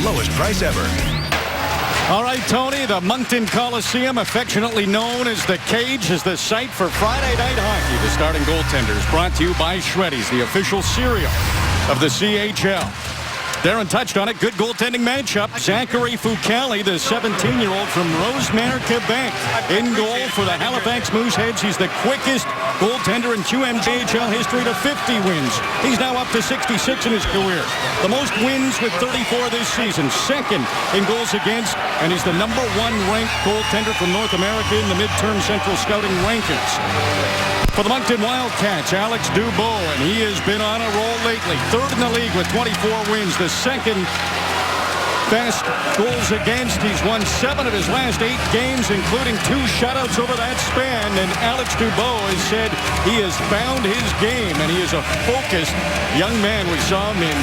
lowest price ever. All right, Tony, the Moncton Coliseum, affectionately known as the Cage, is the site for Friday Night Hockey. The starting goaltenders brought to you by Shreddies, the official cereal of the CHL. Darren touched on it. Good goaltending matchup. Zachary Fucale, the 17-year-old from Rosemère, Quebec. In goal for the Halifax Mooseheads. He's the quickest goaltender in QMJHL history to 50 wins. He's now up to 66 in his career. The most wins with 34 this season. Second in goals against, and he's the #1 ranked goaltender from North America in the midterm Central Scouting rankings. For the Moncton Wildcats, Alex Dubois, and he has been on a roll lately. Third in the league with 24 wins. The second best goals against. He's won 7 of his last 8 games, including 2 shutouts over that span. And Alex Dubois has said he has found his game, and he is a focused young man. We saw him in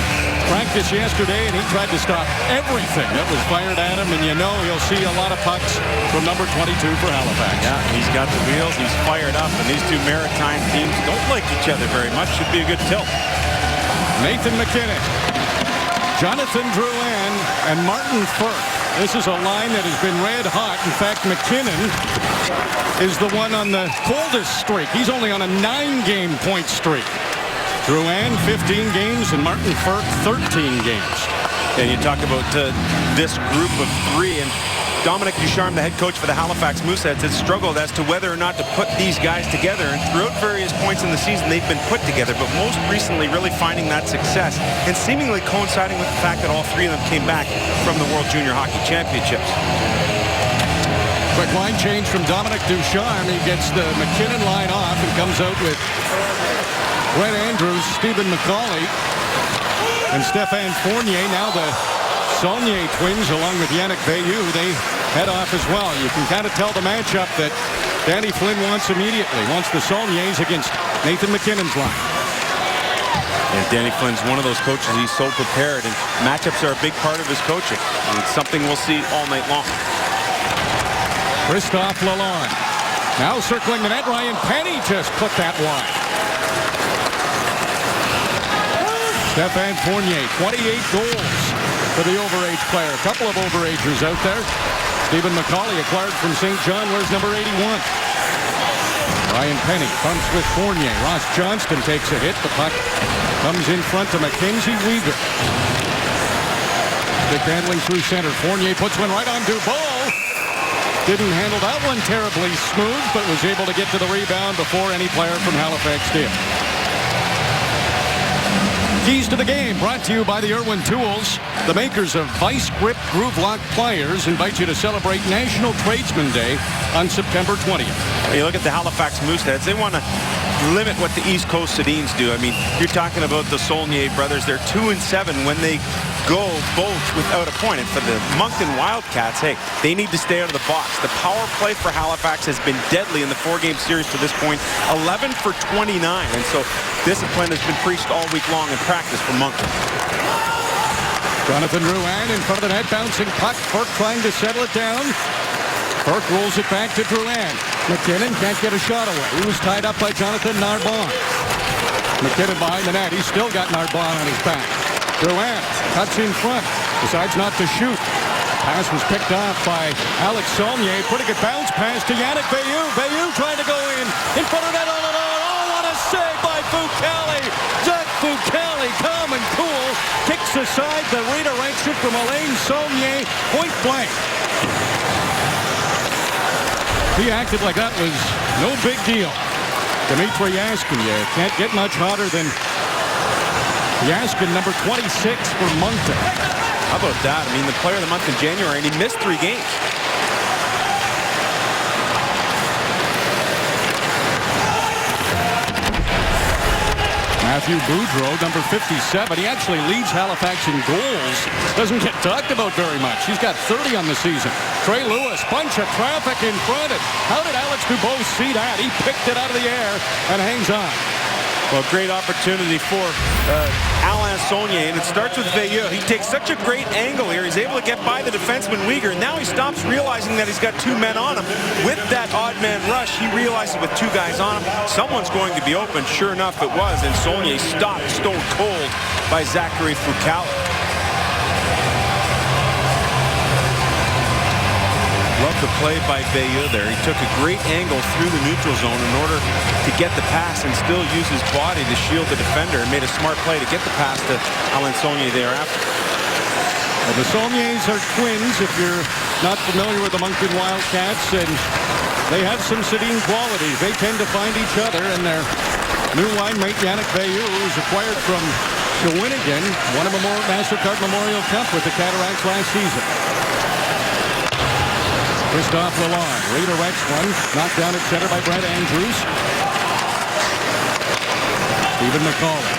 practice yesterday, and he tried to stop everything that was fired at him. And you know he'll see a lot of pucks from number 22 for Halifax. Yeah, he's got the wheels. He's fired up, and these two Maritime teams don't like each other very much. Should be a good tilt. Nathan McKinnon, Jonathan Drouin, and Martin Firth. This is a line that has been red hot. In fact, McKinnon is the one on the coldest streak. He's only on a 9-game point streak. Drouin, 15 games, and Martin Firth, 13 games. And you talk about this group of 3, and Dominic Ducharme, the head coach for the Halifax Mooseheads, has struggled as to whether or not to put these guys together. And throughout various points in the season, they've been put together, but most recently really finding that success and seemingly coinciding with the fact that all 3 of them came back from the World Junior Hockey Championships. Quick line change from Dominic Ducharme. He gets the McKinnon line off and comes out with Brett Andrews, Stephen McCauley, and Stéphane Fournier. Now the Saulnier twins, along with Yannick Veilleux, they head off as well. You can kind of tell the matchup that Danny Flynn wants immediately. Wants the Saulniers against Nathan McKinnon's line. And Danny Flynn's one of those coaches. He's so prepared, and matchups are a big part of his coaching. And it's something we'll see all night long. Christophe Lalonde. Now circling the net, Ryan Penny just put that wide. Stéphane Fournier, 28 goals for the overage player. A couple of overagers out there. Stephen McCauley, acquired from St. John, wears number 81. Ryan Penny bumps with Fournier. Ross Johnston takes a hit. The puck comes in front to Mackenzie Weegar. Stick handling through center. Fournier puts one right on Dubois. Didn't handle that one terribly smooth, but was able to get to the rebound before any player from Halifax did. Keys to the game brought to you by the Irwin Tools. The makers of Vice Grip Groove Lock pliers invite you to celebrate National Tradesman Day on September 20th. When you look at the Halifax Mooseheads, they want to limit what the East Coast Sedins do. I mean, you're talking about the Saulnier brothers. They're 2-7 when they go both without a point. And for the Moncton Wildcats, hey, they need to stay out of the box. The power play for Halifax has been deadly in the 4-game series to this point, 11 for 29. And so discipline has been preached all week long in practice for Moncton. Jonathan Drouin in front of the net, bouncing puck. Burke trying to settle it down. Burke rolls it back to Drouin. McKinnon can't get a shot away. He was tied up by Jonathan Narbonne. McKinnon behind the net. He's still got Narbonne on his back. Drouin cuts in front. Decides not to shoot. Pass was picked off by Alex Saulnier. Pretty good bounce pass to Yannick Veilleux. Veilleux trying to go in front of net all in all. Oh, what a save by Fucale. Zach Fucale, calm and cool, kicks aside the redirection from Alain Saulnier, point blank. He acted like that was no big deal. Dmitry Yaskin, you can't get much hotter than Yaskin, number 26 for Moncton. How about that? I mean, the player of the month in January, and he missed 3 games. Matthew Boudreau, number 57. He actually leads Halifax in goals. Doesn't get talked about very much. He's got 30 on the season. Trey Lewis, bunch of traffic in front. How did Alex Dubois see that? He picked it out of the air and hangs on. Well, great opportunity for Alain Saulnier, and it starts with Veilleux. He takes such a great angle here. He's able to get by the defenseman Weegar, and now he stops, realizing that he's got 2 men on him. With that odd man rush, he realizes with 2 guys on him, someone's going to be open. Sure enough, it was, and Saulnier stopped stone cold by Zachary Fucale. the play by Bayeux there. He took a great angle through the neutral zone in order to get the pass and still use his body to shield the defender, and made a smart play to get the pass to Alain Saulnier thereafter. Well, the Saulniers are twins, if you're not familiar with the Moncton Wildcats, and they have some Sedin qualities. They tend to find each other, and their new line mate, Yannick Bayeux, who's acquired from Shawinigan, won a MasterCard Memorial Cup with the Cataracts last season. Christophe Lalonde redirects one, knocked down at center by Brett Andrews. Stephen McCauley.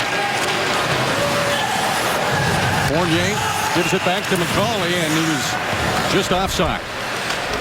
Fournier gives it back to McCauley, and he was just offside.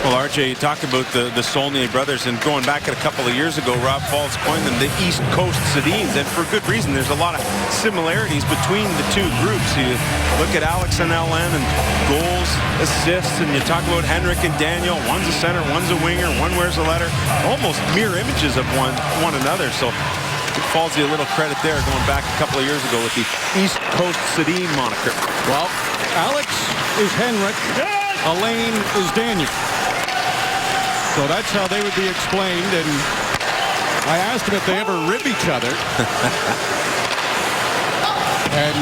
Well, RJ, you talked about the Saulnier brothers, and going back a couple of years ago, Rob Falls coined them the East Coast Sedins, and for good reason. There's a lot of similarities between the two groups. You look at Alex and Alain and goals, assists, and you talk about Henrik and Daniel. One's a center, one's a winger, one wears a letter. Almost mirror images of one another. So it falls you a little credit there, going back a couple of years ago with the East Coast Sedin moniker. Well, Alex is Henrik, Alain is Daniel. So that's how they would be explained, and I asked them if they ever rib each other. And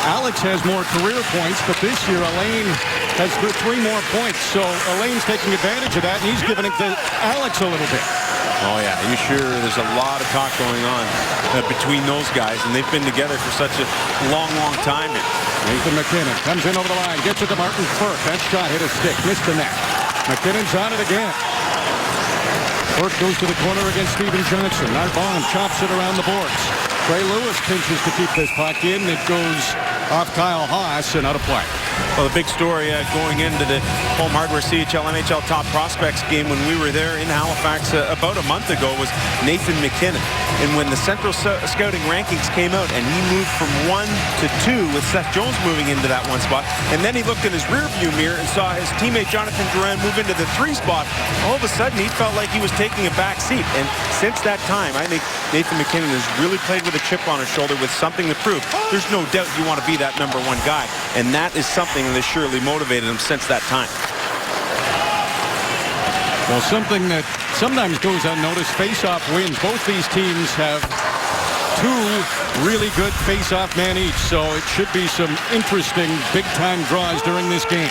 Alex has more career points, but this year Alain has 3 more points. So Alain's taking advantage of that, and he's giving it to Alex a little bit. Oh, yeah. You sure? There's a lot of talk going on between those guys, and they've been together for such a long, long time. Nathan McKinnon comes in over the line, gets it to Martin Firk. That shot hit a stick, missed the net. McKinnon's on it again. Firk goes to the corner against Stephen Johnson. Narbonne chops it around the boards. Trey Lewis pinches to keep this puck in. It goes off Kyle Haas and out of play. Well, the big story going into the Home Hardware CHL NHL Top Prospects game when we were there in Halifax about a month ago was Nathan McKinnon. And when the Central Scouting rankings came out and he moved from 1 to 2 with Seth Jones moving into that 1 spot, and then he looked in his rearview mirror and saw his teammate Jonathan Drouin move into the 3 spot, all of a sudden he felt like he was taking a back seat. And since that time, I think Nathan McKinnon has really played with a chip on his shoulder with something to prove. There's no doubt you want to be that #1 guy, and that is something that has surely motivated him since that time. Well, something that sometimes goes unnoticed, face-off wins. Both these teams have 2 really good face-off men each, so it should be some interesting big-time draws during this game.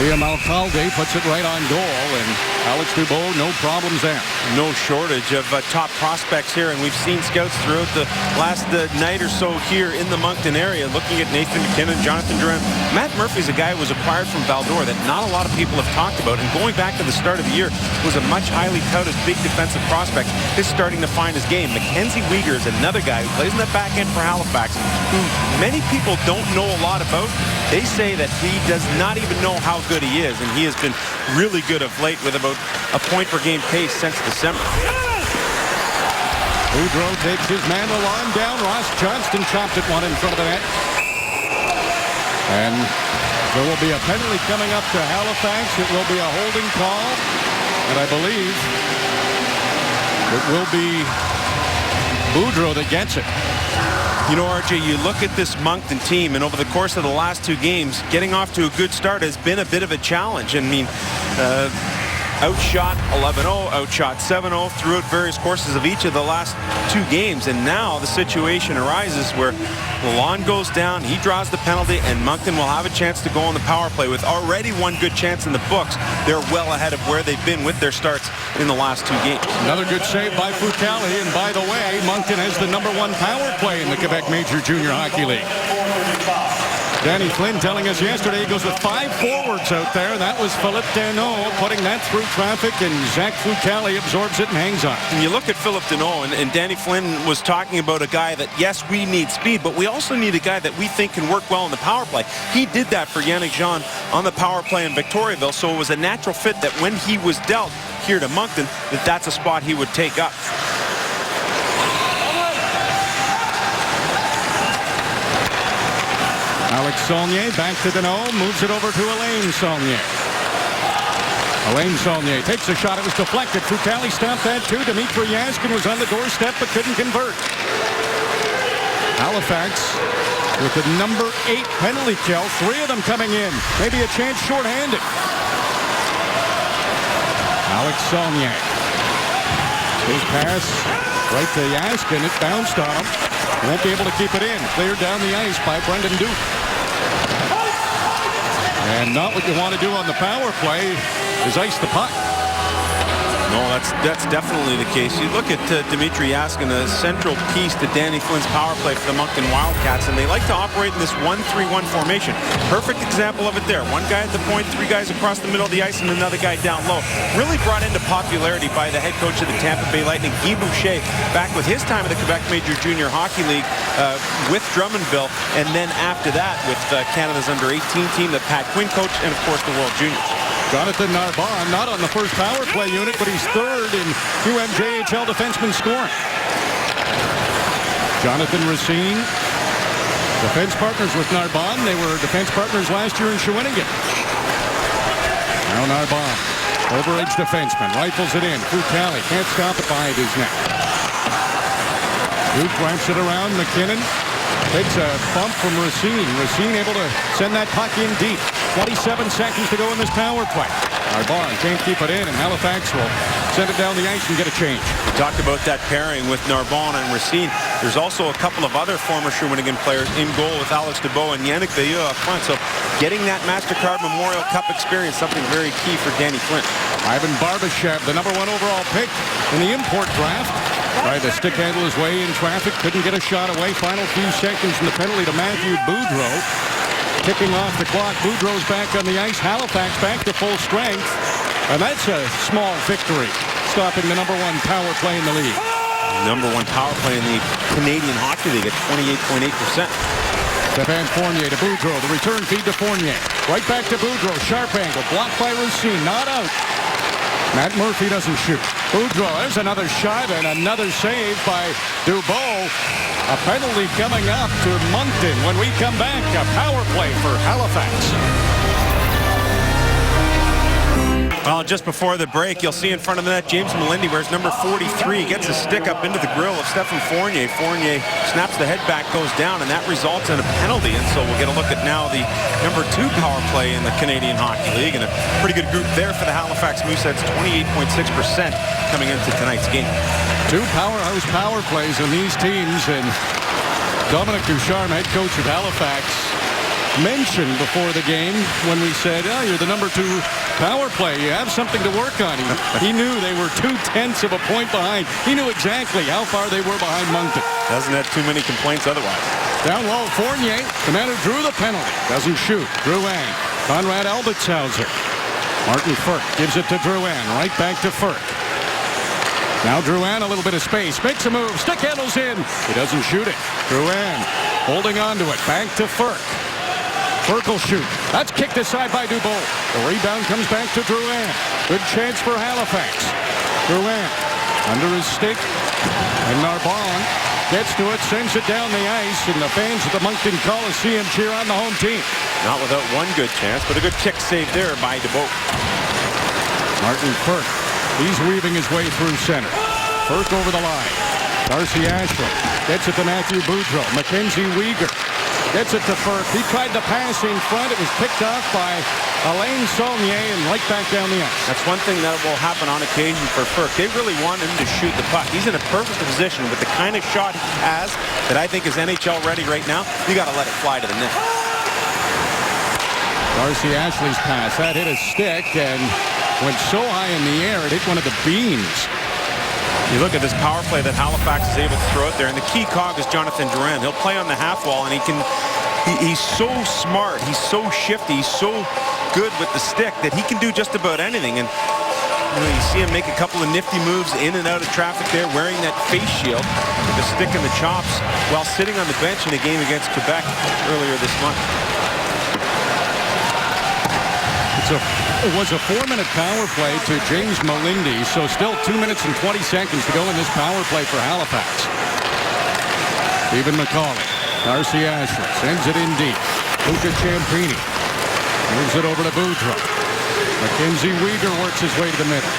Liam Alcalde puts it right on goal, and Alex Dubois, no problems there. No shortage of top prospects here, and we've seen scouts throughout the last night or so here in the Moncton area looking at Nathan McKinnon, Jonathan Drouin. Matt Murphy's a guy who was acquired from Val-d'Or that not a lot of people have talked about, and going back to the start of the year was a much highly touted big defensive prospect. Is starting to find his game. Mackenzie Weegar is another guy who plays in the back end for Halifax, who many people don't know a lot about. They say that he does not even know how good he is, and he has been really good of late with about a point per game pace since December. Boudreau takes his man Lalonde down. Ross Johnston chopped it one in front of the net. And there will be a penalty coming up to Halifax. It will be a holding call, and I believe it will be Boudreau that gets it. You know, RJ, you look at this Moncton team, and over the course of the last 2 games, getting off to a good start has been a bit of a challenge. I mean, outshot 11-0, outshot 7-0 throughout various courses of each of the last 2 games. And now the situation arises where Lalonde goes down, he draws the penalty, and Moncton will have a chance to go on the power play. With already 1 good chance in the books, they're well ahead of where they've been with their starts in the last 2 games. Another good save by Fucali, and by the way, Moncton has the #1 power play in the Quebec Major Junior Hockey League. Danny Flynn telling us yesterday he goes with 5 forwards out there, and that was Philippe Deneau putting that through traffic, and Zach Fucali absorbs it and hangs on. And you look at Philippe Deneau, and Danny Flynn was talking about a guy that, yes, we need speed, but we also need a guy that we think can work well in the power play. He did that for Yannick Jean on the power play in Victoriaville, so it was a natural fit that when he was dealt here to Moncton, that's a spot he would take up. Alex Saulnier back to Deneau, moves it over to Alain Saulnier. Alain Saulnier takes a shot. It was deflected. Fucali stopped that too. Dmitry Yaskin was on the doorstep but couldn't convert. Halifax with the #8 penalty kill. 3 of them coming in. Maybe a chance shorthanded. Alex Saulnier. His pass right to Yaskin. It bounced on him. Won't be able to keep it in. Cleared down the ice by Brendan Duke. And not what you want to do on the power play is ice the puck. No, that's definitely the case. You look at Dmitry Yaskin, a central piece to Danny Flynn's power play for the Moncton Wildcats, and they like to operate in this 1-3-1 formation. Perfect example of it there. One guy at the point, three guys across the middle of the ice, and another guy down low. Really brought into popularity by the head coach of the Tampa Bay Lightning, Guy Boucher, back with his time at the Quebec Major Junior Hockey League with Drummondville, and then after that with Canada's under-18 team that Pat Quinn coached, and of course the World Juniors. Jonathan Narbonne, not on the first power play unit, but he's third in UMJHL defenseman scoring. Jonathan Racine, defense partners with Narbonne. They were defense partners last year in Shawinigan. Now Narbonne, overage defenseman, rifles it in. Fucali can't stop it behind his net. Duke wraps it around. McKinnon takes a bump from Racine. Racine able to send that puck in deep. 27 seconds to go in this power play. Narbonne can't keep it in, and Halifax will send it down the ice and get a change. We talked about that pairing with Narbonne and Racine. There's also a couple of other former Shawinigan players in goal with Alex DeBow and Yannick Veilleux up front. So getting that MasterCard Memorial Cup experience, something very key for Danny Flynn. Ivan Barbashev, the #1 overall pick in the import draft. Tried to stick handle his way in traffic. Couldn't get a shot away. Final few seconds in the penalty to Matthew Boudreau. Kicking off the clock. Boudreau's back on the ice. Halifax back to full strength. And that's a small victory, stopping the #1 power play in the league. #1 power play in the Canadian Hockey League at 28.8%. Stefan Fournier to Boudreau. The return feed to Fournier. Right back to Boudreau. Sharp angle. Blocked by Racine. Not out. Matt Murphy doesn't shoot. Boudreau, there's another shot and another save by Dubois. A penalty coming up to Moncton when we come back. A power play for Halifax. Well, just before the break, you'll see in front of the net, James Melindi wears number 43, gets a stick up into the grill of Stefan Fournier. Fournier snaps the head back, goes down, and that results in a penalty. And so we'll get a look at now the #2 power play in the Canadian Hockey League. And a pretty good group there for the Halifax Mooseheads, 28.6% coming into tonight's game. Two powerhouse power plays in these teams. And Dominic Ducharme, head coach of Halifax, mentioned before the game when we said, oh, you're the #2 power play. You have something to work on. He knew they were 0.2 of a point behind. He knew exactly how far they were behind Moncton. Doesn't have too many complaints otherwise. Down low, Fournier, the man who drew the penalty. Doesn't shoot. Drouin, Conrad Albertshauser. Martin Furk gives it to Drouin. Right back to Furk. Now Drouin, a little bit of space. Makes a move. Stick handles in. He doesn't shoot it. Drouin holding on to it. Back to Furk. Furk will shoot. That's kicked aside by Dubois. The rebound comes back to Drouin. Good chance for Halifax. Drouin under his stick. And Narbonne gets to it, sends it down the ice, and the fans at the Moncton Coliseum cheer on the home team. Not without one good chance, but a good kick save there by Dubois. Martin Furk. He's weaving his way through center. Furk over the line. Darcy Ashland gets it to Matthew Boudreau. Mackenzie Weegar gets it to Furk. He tried to pass in front. It was picked off by Alain Saulnier and right back down the ice. That's one thing that will happen on occasion for Furk. They really want him to shoot the puck. He's in a perfect position with the kind of shot he has that I think is NHL ready right now. You got to let it fly to the net. Darcy Ashley's pass. That hit a stick and went so high in the air it hit one of the beams. You look at this power play that Halifax is able to throw out there, and the key cog is Jonathan Drouin. He'll play on the half wall, and he's so smart, he's so shifty, he's so good with the stick that he can do just about anything. And you see him make a couple of nifty moves in and out of traffic there, wearing that face shield with the stick and the chops while sitting on the bench in a game against Quebec earlier this month. It was a 4-minute power play to James Melindi, so still 2 minutes and 20 seconds to go in this power play for Halifax. Stephen McCauley, Darcy Ashland sends it in deep. Luca Ciampini moves it over to Boudreau. Mackenzie Weegar works his way to the middle.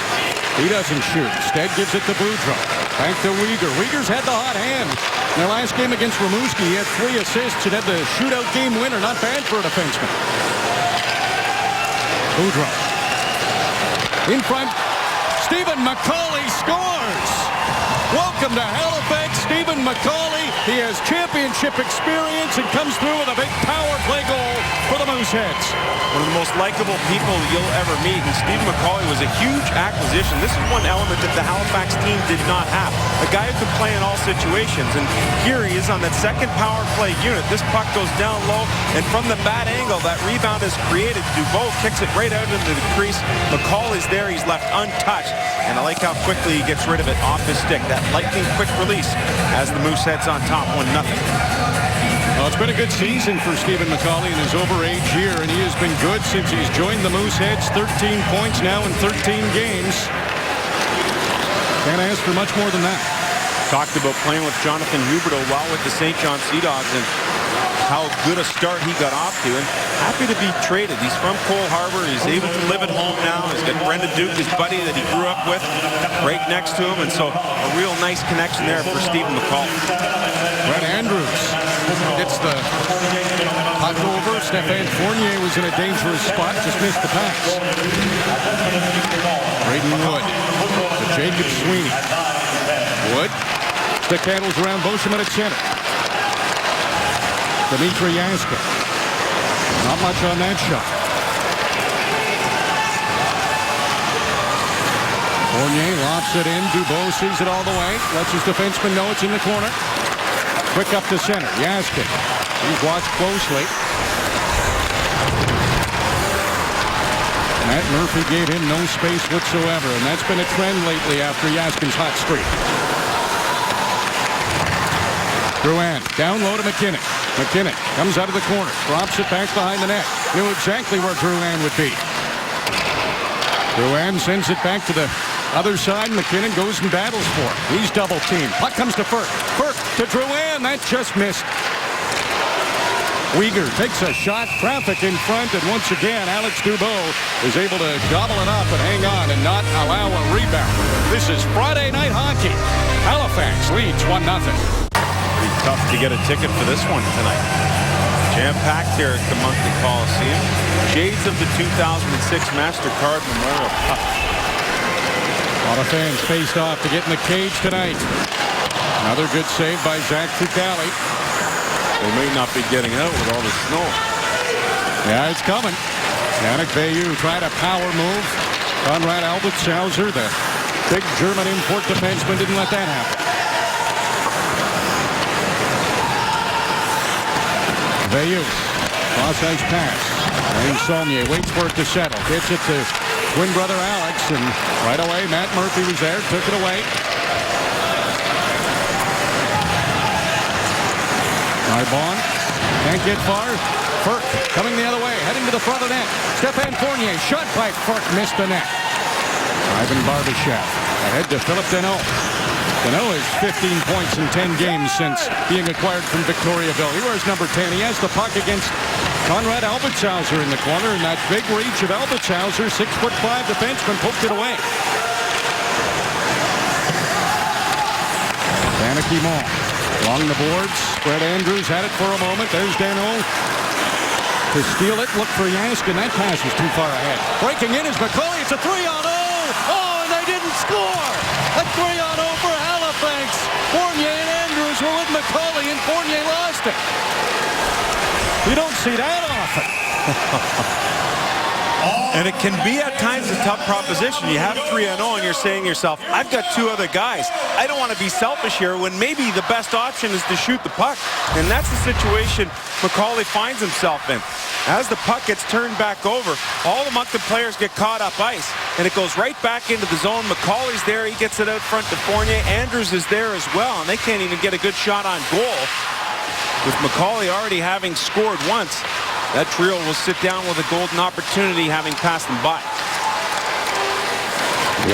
He doesn't shoot. Instead gives it to Boudreau. Back to Weegar. Weegar's had the hot hand. In their last game against Rimouski, he had 3 assists and had the shootout game winner. Not bad for a defenseman. Boudreau. In front. Stephen McCauley scores. Welcome to Halifax, Stephen McCauley. He has championship experience and comes through with a big power play goal for the Mooseheads. One of the most likable people you'll ever meet, and Stephen McCauley was a huge acquisition. This is one element that the Halifax team did not have. A guy who could play in all situations, and here he is on that second power play unit. This puck goes down low, and from the bad angle, that rebound is created. Dubois kicks it right out into the crease. McCauley's there. He's left untouched, and I like how quickly he gets rid of it off his stick. That lightning quick release as the Mooseheads on top 1-0. Well, it's been a good season for Stephen McCauley in his over-age year, and he has been good since he's joined the Mooseheads. 13 points now in 13 games. Can't ask for much more than that. Talked about playing with Jonathan Huberdeau while with the St. John Sea Dogs and how good a start he got off to, and happy to be traded. He's from Cole Harbour. He's able to live at home now. He's got Brendan Duke, his buddy that he grew up with, right next to him, and so a real nice connection there for Stephen McCauley. Brett Andrews gets the puck over. Stéphane Fournier was in a dangerous spot, just missed the pass. Braden Wood to Jacob Sweeney. Wood, stick handles around Beauchemin at center. Dmitry Yaskin. Not much on that shot. Fournier lofts it in. Dubois sees it all the way. Lets his defenseman know it's in the corner. Quick up to center. Yaskin. He's watched closely. Matt Murphy gave him no space whatsoever, and that's been a trend lately after Yaskin's hot streak. Drouin down low to McKinnon. McKinnon comes out of the corner, drops it back behind the net. Knew exactly where Drouin would be. Drouin sends it back to the other side. McKinnon goes and battles for it. He's double teamed. Puck comes to Firk. Firk to Drouin. That just missed. Uyghur takes a shot. Traffic in front, and once again, Alex Dubois is able to gobble it up and hang on and not allow a rebound. This is Friday night hockey. Halifax leads 1-0. Pretty tough to get a ticket for this one tonight. Jam-packed here at the Moncton Coliseum. Shades of the 2006 MasterCard Memorial Cup. A lot of fans faced off to get in the cage tonight. Another good save by Zach Fucali. They may not be getting out with all the snow. Yeah, it's coming. Yannick Bayou tried a power move. Konrad Albertshauser, the big German import defenseman, didn't let that happen. Bayou, cross-ice pass. Wayne Saulnier waits for it to settle. Gets it to twin brother Alex, and right away, Matt Murphy was there, took it away. Bond can't get far. Firk coming the other way, heading to the front of the net. Stéphane Fournier, shot by Firk, missed the net. Ivan Barbashev ahead to Philip Deneau. Deneau has 15 points in 10 games since being acquired from Victoriaville. He wears number 10. He has the puck against Konrad Albertshauser in the corner, and that big reach of Albertshauser, 6'5" defenseman, poked it away. Danica Moore along the boards. Brett Andrews had it for a moment. There's Deneau to steal it. Look for Yaskin. That pass is too far ahead. Breaking in is McCauley. It's a 3-on-0. Oh, and they didn't score. A 3-on-0 for Halifax. Fournier and Andrews were with McCauley, and Fournier lost it. You don't see that often. And it can be at times a tough proposition. You have 3-0 and you're saying to yourself, I've got two other guys. I don't want to be selfish here when maybe the best option is to shoot the puck. And that's the situation McCauley finds himself in. As the puck gets turned back over, all the Moncton players get caught up ice. And it goes right back into the zone. McCauley's there. He gets it out front to Fournier. Andrews is there as well. And they can't even get a good shot on goal. With McCauley already having scored once, that trio will sit down with a golden opportunity, having passed them by.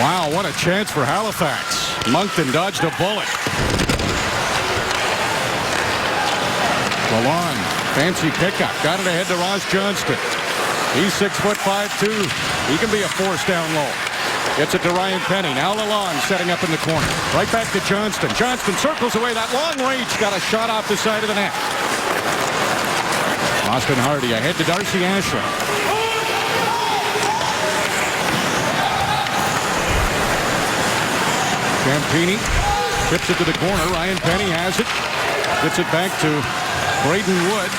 Wow, what a chance for Halifax. Moncton dodged a bullet. Lalonde, fancy pickup. Got it ahead to Ross Johnston. He's 6'5", too. He can be a force down low. Gets it to Ryan Penny. Now Lalonde setting up in the corner. Right back to Johnston. Johnston circles away that long range. Got a shot off the side of the net. Austin Hardy ahead to Darcy Ashland. 2 2 Champini tips it to the corner. Ryan Penny has it. Gets it back to Braden Wood.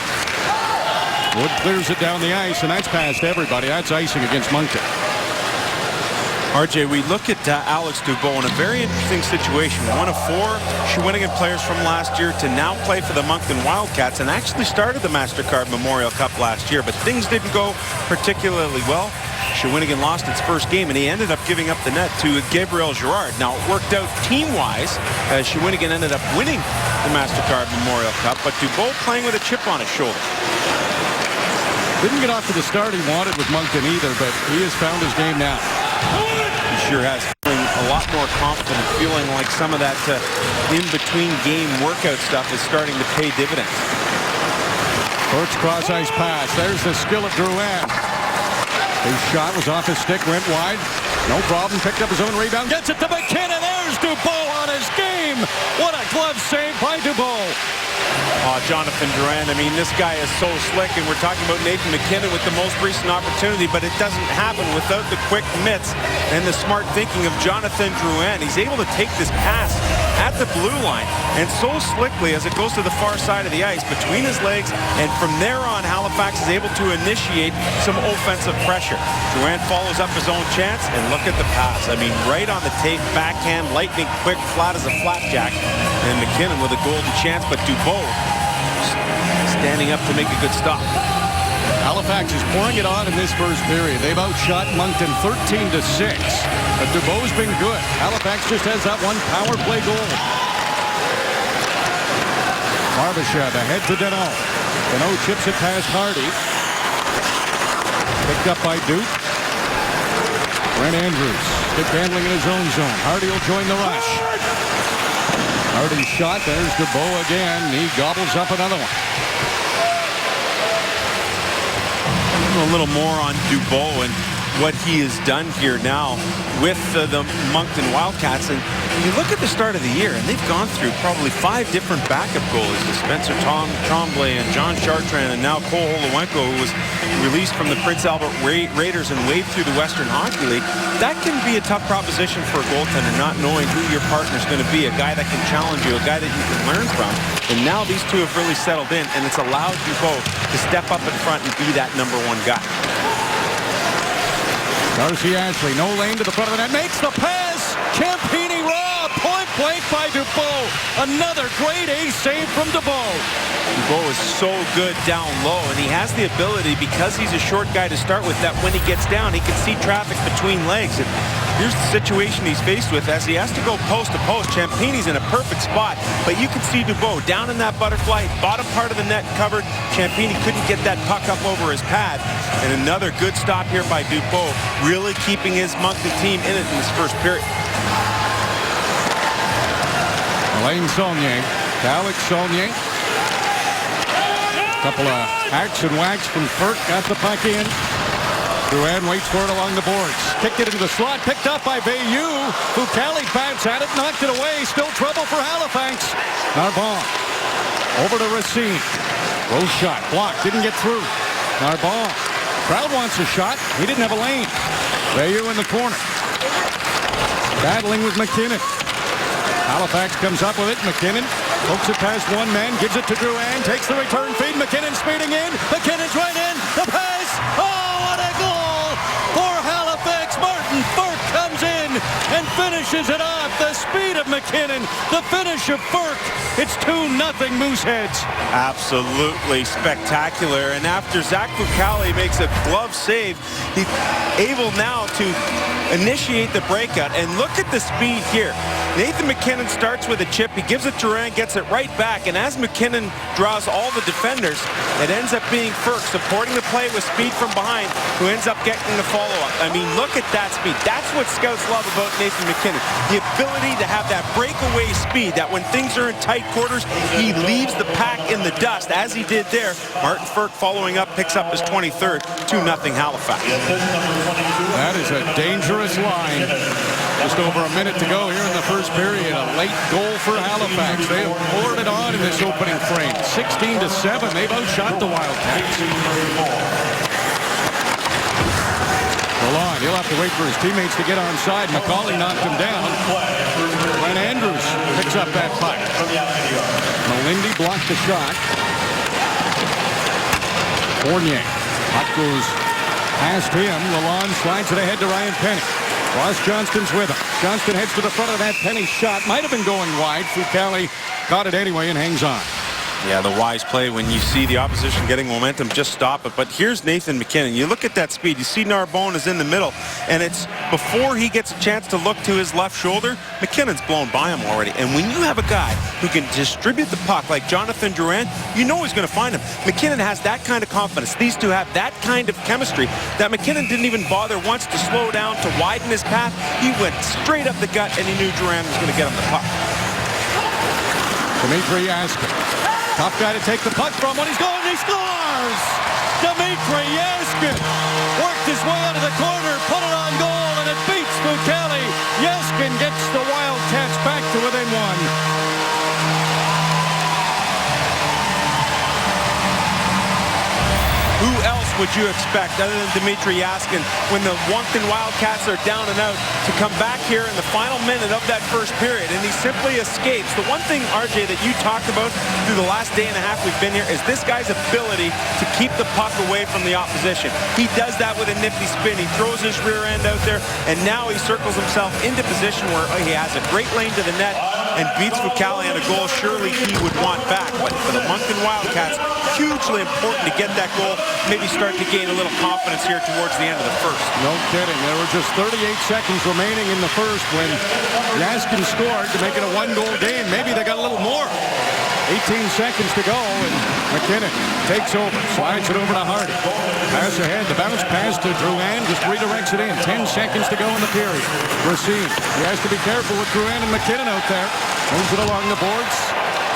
Wood clears it down the ice, and that's past everybody. That's icing against Moncton. RJ, we look at Alex Dubois in a very interesting situation. One of 4 Shawinigan players from last year to now play for the Moncton Wildcats, and actually started the MasterCard Memorial Cup last year, but things didn't go particularly well. Shawinigan lost its first game, and he ended up giving up the net to Gabriel Girard. Now, it worked out team-wise as Shawinigan ended up winning the MasterCard Memorial Cup, but Dubois playing with a chip on his shoulder. Didn't get off to the start he wanted with Moncton either, but he has found his game now. He sure has. Feeling a lot more confident, feeling like some of that in-between game workout stuff is starting to pay dividends. First cross-ice pass. There's the skill of Drouin. His shot was off his stick, went wide. No problem. Picked up his own rebound. Gets it to McKinnon. There's Dubois on his game. What a glove save by Dubois. Jonathan Drouin, I mean, this guy is so slick, and we're talking about Nathan McKinnon with the most recent opportunity, but it doesn't happen without the quick mitts and the smart thinking of Jonathan Drouin. He's able to take this pass at the blue line, and so slickly as it goes to the far side of the ice between his legs, and from there on, Halifax is able to initiate some offensive pressure. Drouin follows up his own chance, and look at the pass. I mean, right on the tape, backhand, lightning quick, flat as a flapjack, and McKinnon with a golden chance, but Dubois standing up to make a good stop. Halifax is pouring it on in this first period. They've outshot Moncton 13-6. But Dubois been good. Halifax just has that one power play goal. Barbashev ahead to Deneau. Deneau chips it past Hardy. Picked up by Duke. Brent Andrews. Stick handling in his own zone. Hardy will join the rush. Hardy's shot. There's Dubois again. He gobbles up another one. A little more on Dubois and what he has done here now with the Moncton Wildcats. And you look at the start of the year, and they've gone through probably 5 different backup goalies. Spencer Tremblay and John Chartrand, and now Cole Holowenko, who was released from the Prince Albert Raiders and waved through the Western Hockey League. That can be a tough proposition for a goaltender, not knowing who your partner is going to be, a guy that can challenge you, a guy that you can learn from. And now these two have really settled in, and it's allowed Dubois to step up in front and be that #1 guy. Darcy Ashley, no lane to the front of the net, makes the pass. Champini raw, point blank by Dubois. Another great ace save from Dubois. Dubois is so good down low, and he has the ability, because he's a short guy to start with, that when he gets down, he can see traffic between legs. And here's the situation he's faced with as he has to go post to post. Champini's in a perfect spot, but you can see Dubois down in that butterfly, bottom part of the net covered. Champini couldn't get that puck up over his pad. And another good stop here by Dubois, really keeping his Moncton team in it in this first period. Alain Saulnier, Alex Saulnier. Couple of hacks and whacks from Ferk, got the puck in. Drouin waits for it along the boards. Kicked it into the slot, picked up by Bayou. Foucali bounced at it, knocked it away. Still trouble for Halifax. Narbonne over to Racine. Low shot, blocked, didn't get through. Narbonne. Crowd wants a shot. He didn't have a lane. Bayou in the corner. Battling with McKinnon. Halifax comes up with it. McKinnon pokes it past one man, gives it to Drouin, takes the return feed. McKinnon speeding in. McKinnon's right in. The pass. Oh, what a goal for Halifax. Martin Ferk comes in and finishes it off. The speed of McKinnon, the finish of Ferk. It's 2-0 Mooseheads. Absolutely spectacular. And after Zach Foucali makes a glove save, he's able now to initiate the breakout. And look at the speed here. Nathan McKinnon starts with a chip. He gives it to Rand, gets it right back. And as McKinnon draws all the defenders, it ends up being Ferk supporting the play with speed from behind, who ends up getting the follow-up. I mean, look at that speed. That's what scouts love about Nathan McKinnon. The ability to have that breakaway speed, that when things are in tight quarters, he leaves the pack in the dust, as he did there. Martin Ferk following up, picks up his 23rd, 2-0 Halifax. That is a dangerous line. Just over a minute to go here in the first period. A late goal for Halifax. They have poured it on in this opening frame. 16-7. They've outshot the Wildcats. Lalonde He'll have to wait for his teammates to get onside. McCauley knocked him down. Brent Andrews picks up that puck. Melindy blocked the shot. Fournier. Puck goes past him. Lalonde slides it ahead to Ryan Penny. Ross Johnston's with him. Johnston heads to the front of that. Penny shot might have been going wide. Fucale caught it anyway and hangs on. Yeah, the wise play when you see the opposition getting momentum, just stop it. But here's Nathan MacKinnon. You look at that speed. You see Narbonne is in the middle, and it's before he gets a chance to look to his left shoulder, MacKinnon's blown by him already. And when you have a guy who can distribute the puck like Jonathan Drouin, you know he's going to find him. MacKinnon has that kind of confidence. These two have that kind of chemistry that MacKinnon didn't even bother once to slow down, to widen his path. He went straight up the gut, and he knew Drouin was going to get him the puck. Dmitry Yaskin. Tough guy to take the puck from when he's going. He scores! Dmitry Yaskin worked his way out of the corner, put it on goal, and it beats Fucale. Yaskin gets the Wildcats back to within one. Who else would you expect other than Dmitry Yaskin when the Moncton Wildcats are down and out to come back here in the final minute of that first period? And he simply escapes. The one thing, RJ, that you talked about through the last day and a half we've been here is this guy's ability to keep the puck away from the opposition. He does that with a nifty spin. He throws his rear end out there, and now he circles himself into position where he has a great lane to the net and beats Fucale on a goal surely he would want back. But for the Moncton Wildcats, hugely important to get that goal, maybe start to gain a little confidence here towards the end of the first. No kidding. There were just 38 seconds remaining in the first when Yaskin scored to make it a one-goal game. Maybe they got a little more. 18 seconds to go, and MacKinnon takes over, slides it over to Hardy. Pass ahead, the bounce pass to Drouin, just redirects it in. 10 seconds to go in the period. Racine, he has to be careful with Drouin and MacKinnon out there. Moves it along the boards.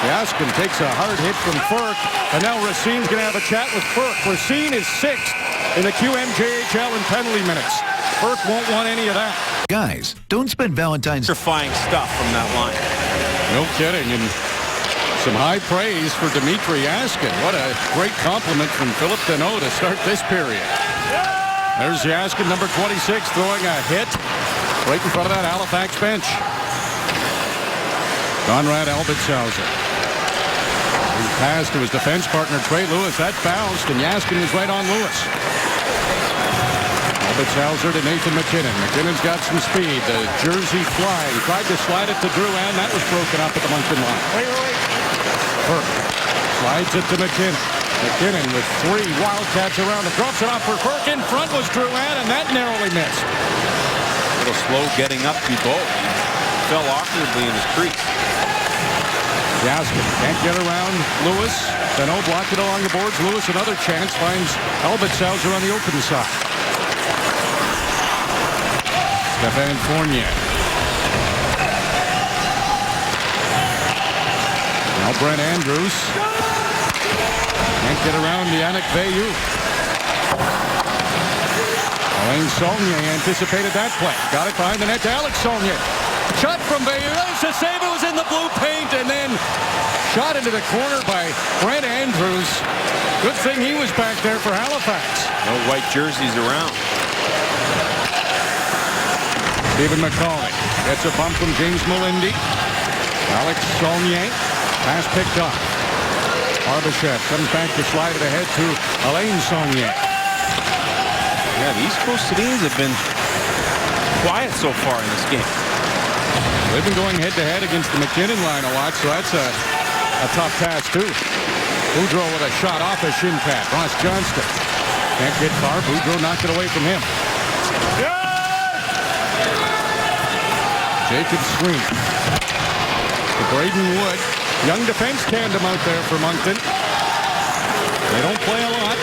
Yaskin takes a hard hit from Furk, and now Racine's going to have a chat with Furk. Racine is 6th in the QMJHL in penalty minutes. Furk won't want any of that. Guys, don't spend Valentine's... Defying stuff from that line. No kidding, and some high praise for Dmitry Yaskin. What a great compliment from Philip Deneau to start this period. There's Yaskin, number 26, throwing a hit right in front of that Halifax bench. Conrad Albertshauser. He passed to his defense partner, Trey Lewis. That bounced, and Yaskin was right on Lewis. Albertshauser to Nathan MacKinnon. McKinnon's got some speed. The jersey flying. Tried to slide it to Drouin. That was broken up at the Moncton line. Burke slides it to MacKinnon. MacKinnon with 3 Wildcats around him. Drops it off for Burke. In front was Drouin, and that narrowly missed. A little slow getting up to goal. He fell awkwardly in his crease. Yaskin can't get around Lewis. Deneau blocked it along the boards. Lewis another chance. Finds Albertshauser on the open side. Stéphane Fournier. Now Brent Andrews. Can't get around Yannick Veilleux. Alain Saulnier anticipated that play. Got it behind the net to Alex Saulnier. Shot from Veilleux. There's a save. It was in the blue paint, and then shot into the corner by Brent Andrews. Good thing he was back there for Halifax. No white jerseys around. Stephen McCauley gets a bump from James Melindy. Alex Saulnier. Pass picked up. Barbashev comes back to slide it ahead to Alain Saulnier. Yeah, the East Coast Sedins have been quiet so far in this game. They've been going head-to-head against the MacKinnon line a lot, so that's a tough task, too. Boudreau with a shot off a shin pad. Ross Johnston can't get far. Boudreau knocked it away from him. Jacob Sweeney to Braden Wood. Young defense tandem out there for Moncton. They don't play a lot.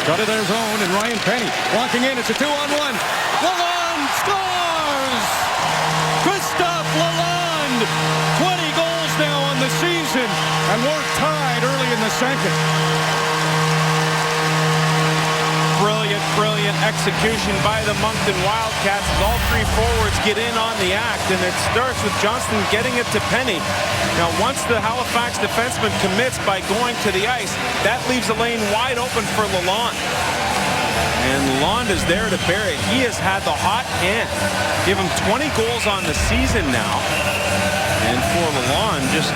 Got it their zone, and Ryan Penny walking in. It's a 2-on-1. Lalonde scores! Christophe Lalonde, 20 goals now on the season, and we're tied early in the second. Brilliant execution by the Moncton Wildcats as all 3 forwards get in on the act, and it starts with Johnston getting it to Penny. Now, once the Halifax defenseman commits by going to the ice, that leaves a lane wide open for Lalonde. And Lalonde is there to bury it. He has had the hot hand. Give him 20 goals on the season now. And for Lalonde, just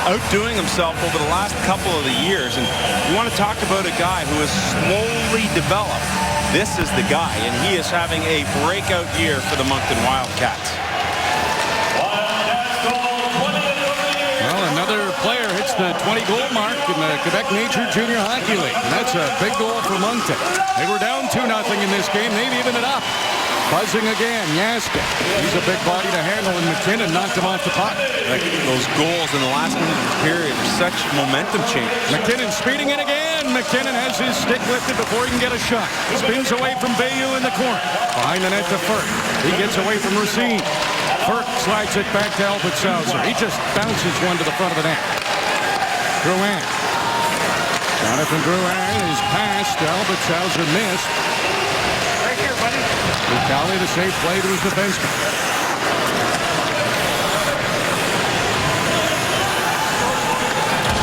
outdoing himself over the last couple of the years. And you want to talk about a guy who has slowly developed. This is the guy, and he is having a breakout year for the Moncton Wildcats. Well, another player hits the 20-goal mark in the Quebec Major Junior Hockey League. And that's a big goal for Moncton. They were down 2-0 in this game. They've evened it up. Buzzing again, Yaska. He's a big body to handle, and McKinnon knocked him off the puck. Like those goals in the last minute of the period are such momentum change. McKinnon speeding in again. McKinnon has his stick lifted before he can get a shot. Spins away from Bayou in the corner. Behind the net to Firk. He gets away from Racine. Firk slides it back to Albert Sauser. He just bounces one to the front of the net. Drouin. Jonathan Drouin is passed. Albert Sauser missed. Right here, buddy. Cali, the safe play to his defenseman.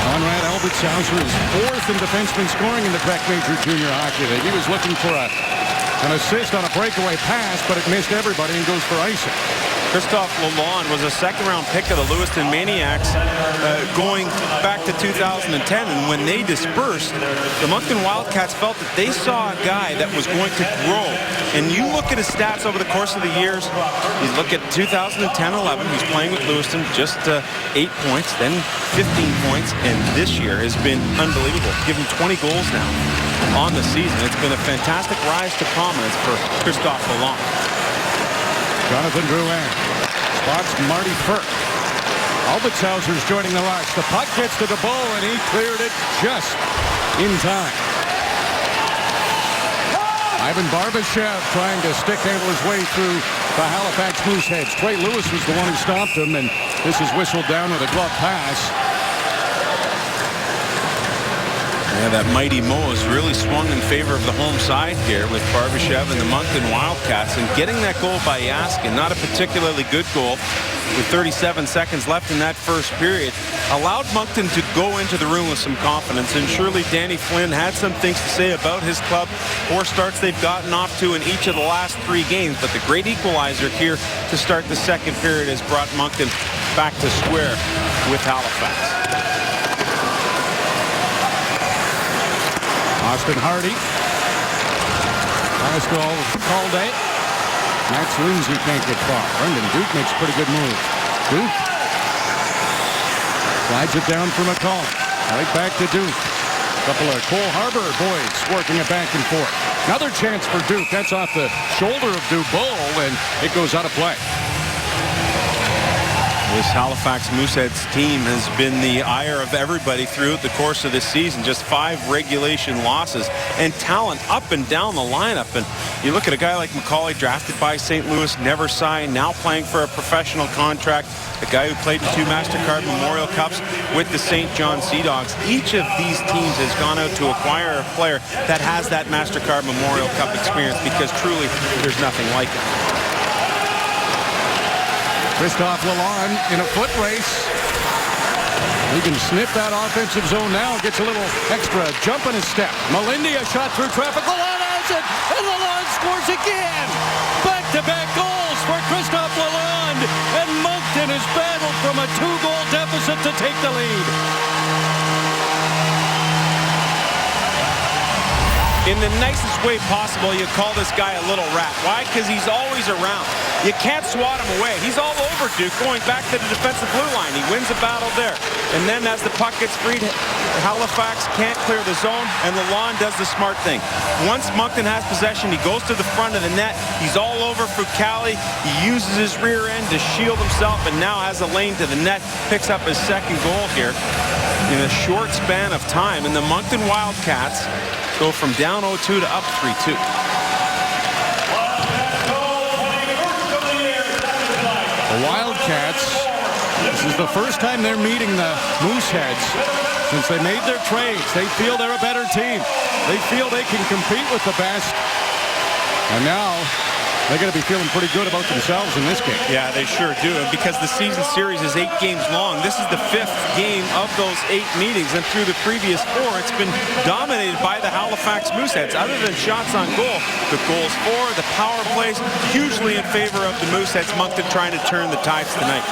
Conrad Albert Sauser is fourth in defenseman scoring in the Quebec Major Junior Hockey League. He was looking for an assist on a breakaway pass, but it missed everybody and goes for icing. Christophe Lalonde was a second-round pick of the Lewiston Maniacs going back to 2010. And when they dispersed, the Moncton Wildcats felt that they saw a guy that was going to grow. And you look at his stats over the course of the years. You look at 2010-11. He's playing with Lewiston, just 8 points, then 15 points. And this year has been unbelievable. Give him 20 goals now on the season. It's been a fantastic rise to prominence for Christophe Lalonde. Jonathan Drouin spots Marty Firk. Albert Sauser's joining the rush. The puck gets to DeBow, and he cleared it just in time. Ivan Barbashev trying to stick handle his way through the Halifax Mooseheads. Trey Lewis was the one who stopped him, and this is whistled down with a glove pass. Yeah, that mighty Mo has really swung in favor of the home side here with Barbashev and the Moncton Wildcats. And getting that goal by Yaskin, not a particularly good goal, with 37 seconds left in that first period, allowed Moncton to go into the room with some confidence. And surely Danny Flynn had some things to say about his club. 4 starts they've gotten off to in each of the last 3 games. But the great equalizer here to start the second period has brought Moncton back to square with Halifax. Austin Hardy. Pass to Calday. Max Lindsay can't get far. Brendan Duke makes a pretty good move. Duke slides it down for McCall. Right back to Duke. Couple of Cole Harbour boys working it back and forth. Another chance for Duke. That's off the shoulder of Dubois, and it goes out of play. This Halifax Mooseheads team has been the ire of everybody throughout the course of this season. Just 5 regulation losses and talent up and down the lineup. And you look at a guy like McCauley, drafted by St. Louis, never signed, now playing for a professional contract. A guy who played in 2 MasterCard Memorial Cups with the St. John Sea Dogs. Each of these teams has gone out to acquire a player that has that MasterCard Memorial Cup experience, because truly there's nothing like it. Christophe Lalonde in a foot race. He can sniff that offensive zone now. Gets a little extra jump in his step. Melindy, a shot through traffic. Lalonde has it, and Lalonde scores again. Back-to-back goals for Christophe Lalonde, and Moncton has battled from a 2-goal deficit to take the lead. In the nicest way possible, you call this guy a little rat. Why? Because he's always around. You can't swat him away. He's all over Duke, going back to the defensive blue line. He wins a battle there. And then as the puck gets freed, Halifax can't clear the zone, and Lalonde does the smart thing. Once Moncton has possession, he goes to the front of the net. He's all over Fucali. He uses his rear end to shield himself, and now has a lane to the net. Picks up his second goal here in a short span of time. And the Moncton Wildcats go from down 0-2 to up 3-2. The Wildcats, this is the first time they're meeting the Mooseheads since they made their trades. They feel they're a better team. They feel they can compete with the best. And now They're going to be feeling pretty good about themselves in this game. Yeah, they sure do. And because the season series is 8 games long, this is the 5th game of those 8 meetings. And through the previous 4, it's been dominated by the Halifax Mooseheads. Other than shots on goal, the goals for, the power plays, hugely in favor of the Mooseheads. Moncton trying to turn the tides tonight.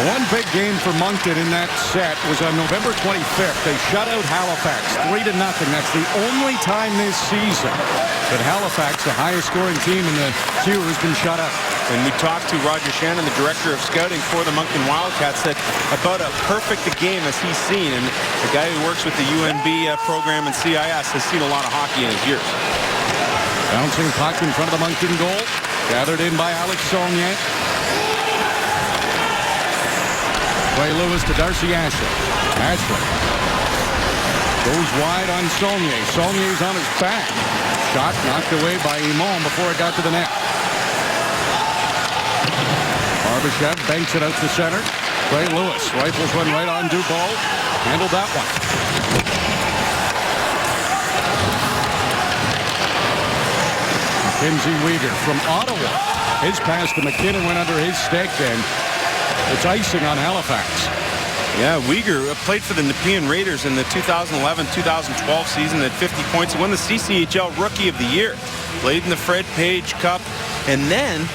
The one big game for Moncton in that set was on November 25th. They shut out Halifax 3-0. That's the only time this season that Halifax, the highest scoring team in the queue, has been shut out. And we talked to Roger Shannon, the director of scouting for the Moncton Wildcats, said about a perfect game as he's seen. And the guy who works with the UNB program and CIS has seen a lot of hockey in his years. Bouncing puck in front of the Moncton goal. Gathered in by Alex Saulnier. Play Lewis to Darcy Ashley. Ashley goes wide on Saulnier. Saulnier's on his back. Shot knocked away by Imon before it got to the net. Barbashev banks it out to center. Play Lewis rifles one right on Dubois. Handled that one. Mackenzie Weegar from Ottawa. His pass to McKinnon went under his stick, and it's icing on Halifax. Yeah, Weegar played for the Nepean Raiders in the 2011-2012 season at 50 points. He won the CCHL Rookie of the Year. Played in the Fred Page Cup. And then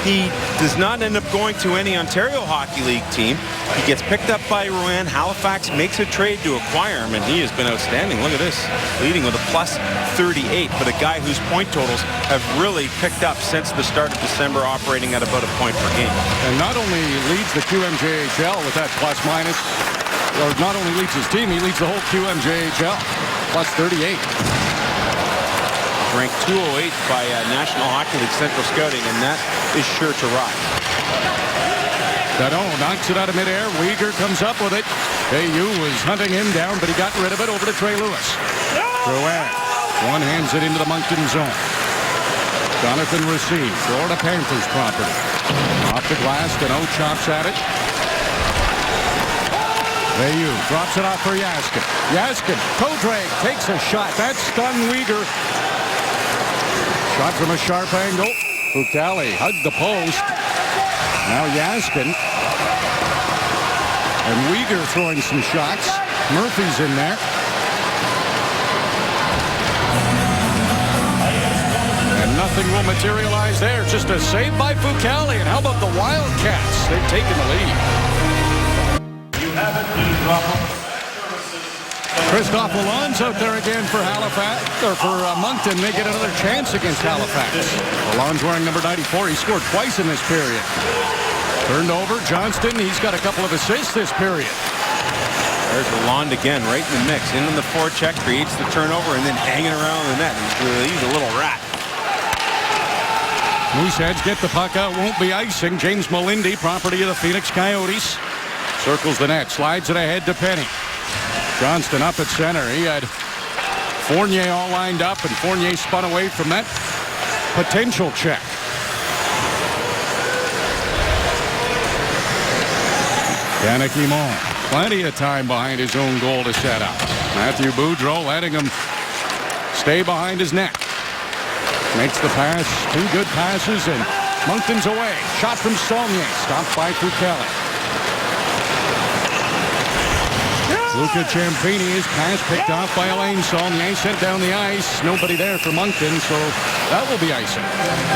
he does not end up going to any Ontario Hockey League team. He gets picked up by Rouen. Halifax makes a trade to acquire him, and he has been outstanding. Look at this. Leading with a plus 38, but a guy whose point totals have really picked up since the start of December, operating at about a point per game. And not only leads the QMJHL with that plus minus, or not only leads his team, he leads the whole QMJHL, plus 38. Ranked 208 by National Hockey League Central Scouting, and that is sure to rise. Dano knocks it out of midair. Weegar comes up with it. Bayou was hunting him down, but he got rid of it over to Trey Lewis. Drouin. One hands it into the Moncton zone. Jonathan Racine, Florida Panthers property. Off the glass, Dano chops at it. Bayou drops it off for Yaskin. Yaskin, toe drag, takes a shot. That stunned Weegar. Shot from a sharp angle. Fucali hugged the post. Now Yaskin. And Weegar throwing some shots. Murphy's in there. And nothing will materialize there. Just a save by Fucali. And how about the Wildcats? They've taken the lead. You have it, please, Christophe Lalonde's out there again for Halifax, or for Moncton. They get another chance against Halifax. Lalonde's wearing number 94. He scored twice in this period. Turned over. Johnston, he's got a couple of assists this period. There's Lalonde again, right in the mix. In on the forecheck, creates the turnover, and then hanging around the net. He's a little rat. Mooseheads get the puck out. Won't be icing. James Molindi, property of the Phoenix Coyotes. Circles the net. Slides it ahead to Penny. Johnston up at center. He had Fournier all lined up, and Fournier spun away from that potential check. Yannick Imon, plenty of time behind his own goal to set up. Matthew Boudreau letting him stay behind his net. Makes the pass. 2 good passes, and Moncton's away. Shot from Saulnier. Stopped by Fucali. Luca Ciampini, his pass picked off by Alain Saulnier, sent down the ice. Nobody there for Moncton, so that will be icing.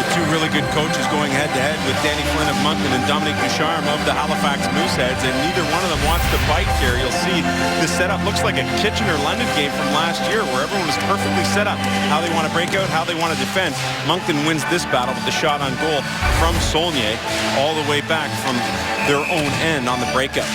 The 2 really good coaches going head-to-head with Danny Flynn of Moncton and Dominic Ducharme of the Halifax Mooseheads, and neither one of them wants to bite here. You'll see the setup looks like a Kitchener-London game from last year, where everyone was perfectly set up. How they want to break out, how they want to defend. Moncton wins this battle with the shot on goal from Saulnier all the way back from their own end on the breakout.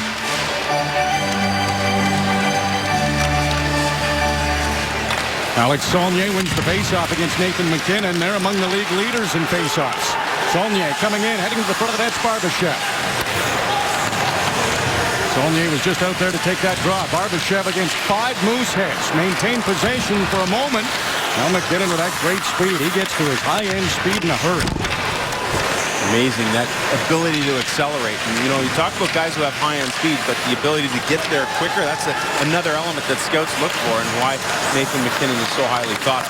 Alex Saulnier wins the faceoff against Nathan McKinnon. They're among the league leaders in faceoffs. Saulnier coming in, heading to the front of the net. Barbashev. Saulnier was just out there to take that draw. Barbashev against 5 Mooseheads. Maintained possession for a moment. Now McKinnon with that great speed. He gets to his high-end speed in a hurry. Amazing, that ability to accelerate. And, you know, you talk about guys who have high-end speed, but the ability to get there quicker, that's another element that scouts look for and why Nathan MacKinnon is so highly thought.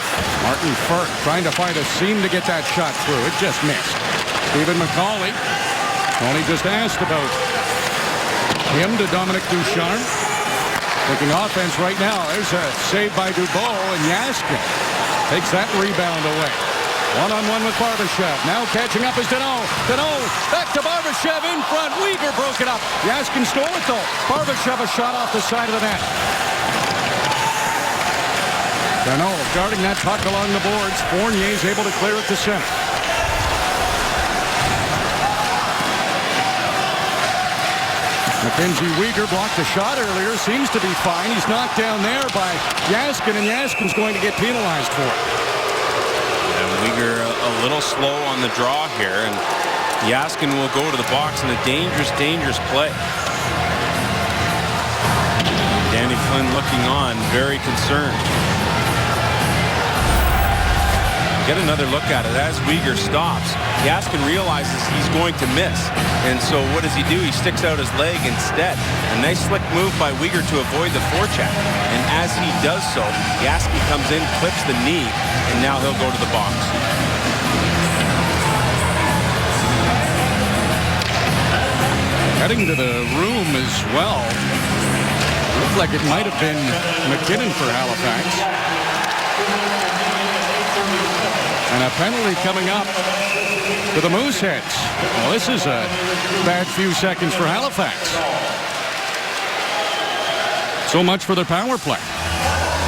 Martin Furt trying to find a seam to get that shot through. It just missed. Stephen McCauley. Only just asked about him to Dominic Ducharme. Thinking offense right now. There's a save by Dubois, and Yaskin takes that rebound away. One-on-one with Barbashev. Now catching up is Deneau. Deneau back to Barbashev in front. Uyghur broke it up. Yaskin stole it though. Barbashev a shot off the side of the net. Deneau guarding that puck along the boards. Fournier's able to clear it to center. Mackenzie Uyghur blocked the shot earlier. Seems to be fine. He's knocked down there by Yaskin, and Yaskin's going to get penalized for it. Uyghur a little slow on the draw here, and Yaskin will go to the box in a dangerous play. Danny Flynn looking on, very concerned. Get another look at it as Uyghur stops. Yaskin realizes he's going to miss, and so what does he do? He sticks out his leg instead. A nice slick move by Uyghur to avoid the forecheck, and as he does so, Yaskin comes in, clips the knee, and now he'll go to the box. Heading to the room as well. Looked like it might have been MacKinnon for Halifax. And a penalty coming up for the Mooseheads. Well, this is a bad few seconds for Halifax. So much for their power play.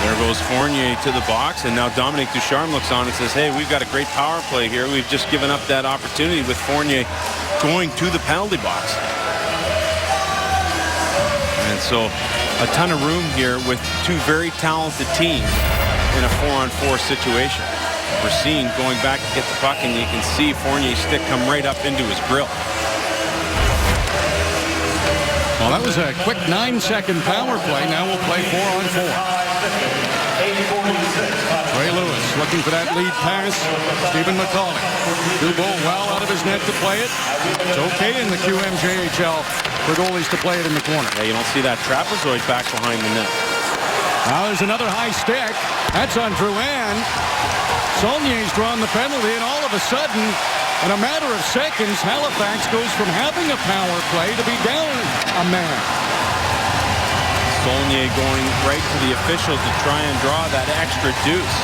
There goes Fournier to the box, and now Dominic Ducharme looks on and says, hey, we've got a great power play here. We've just given up that opportunity with Fournier going to the penalty box. And so a ton of room here with two very talented teams in a 4-on-4 situation. Racine going back to get the puck, and you can see Fournier's stick come right up into his grill. Well, that was a quick 9-second power play. Now we'll play 4-on-4. Ray Lewis looking for that lead pass. Stephen McCauley. Dubois well out of his net to play it. It's okay in the QMJHL for goalies to play it in the corner. Yeah, you don't see that trapezoid back behind the net. Now there's another high stick. That's on Drouin. Saulnier's drawn the penalty, and all of a sudden, in a matter of seconds, Halifax goes from having a power play to be down a man. Saulnier going right to the officials to try and draw that extra deuce.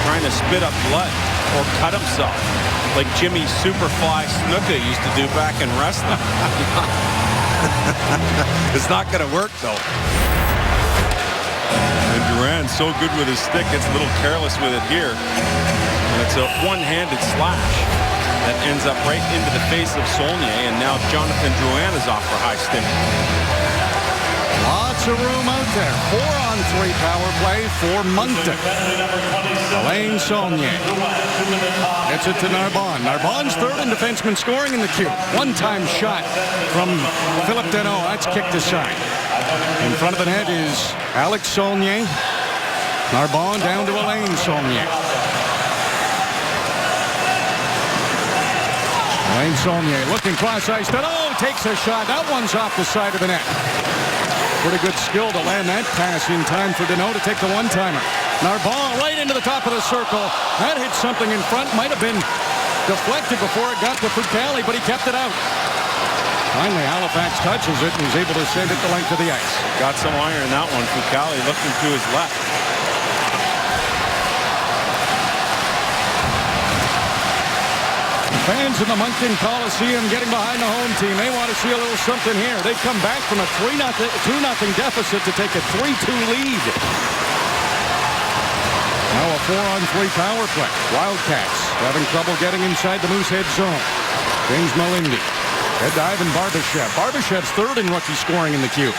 Trying to spit up blood or cut himself, like Jimmy Superfly Snuka used to do back in wrestling. It's not going to work, though. And Duran, so good with his stick, gets a little careless with it here. And it's a one-handed slash that ends up right into the face of Saulnier, and now Jonathan Drouin is off for high stick. Lots of room out there. 4-on-3 power play for Moncton. Alain Saulnier gets it to Narbonne. Narbonne's third in defenseman scoring in the queue. One-time shot from Philip Deneau. That's kicked aside. In front of the net is Alex Saulnier. Narbonne down to Alain Saulnier. Alain Saulnier looking cross-ice. Deneau takes a shot. That one's off the side of the net. Pretty good skill to land that pass in time for Deneau to take the one-timer. Narbonne right into the top of the circle. That hit something in front. Might have been deflected before it got to Fucali, but he kept it out. Finally, Halifax touches it and is able to send it the length of the ice. Got some iron in that one. Fucali looking to his left. Fans in the Moncton Coliseum getting behind the home team. They want to see a little something here. They've come back from a 2-0 deficit to take a 3-2 lead. Now a 4-on-3 power play. Wildcats having trouble getting inside the Moosehead zone. James Malindi. Head to Ivan Barbashev. Barbashev's third in rookie scoring in the queue.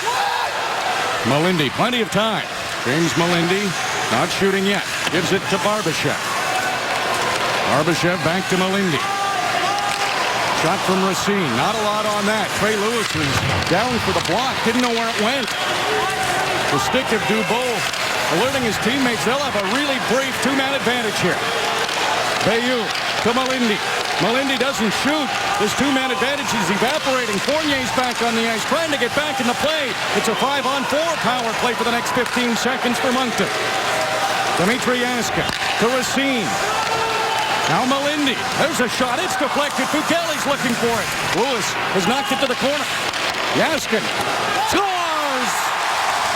Malindi, plenty of time. James Malindi not shooting yet. Gives it to Barbashev. Barbashev back to Malindi. Shot from Racine. Not a lot on that. Trey Lewis was down for the block. Didn't know where it went. The stick of Dubois alerting his teammates. They'll have a really brief two-man advantage here. Bayou to Malindi. Melindy doesn't shoot. This two-man advantage is evaporating. Fournier's back on the ice, trying to get back in the play. It's a 5-on-4 power play for the next 15 seconds for Moncton. Dimitri Yaskin to Racine. Now Melindy. There's a shot. It's deflected. Fukeli's looking for it. Lewis has knocked it to the corner. Yaskin scores!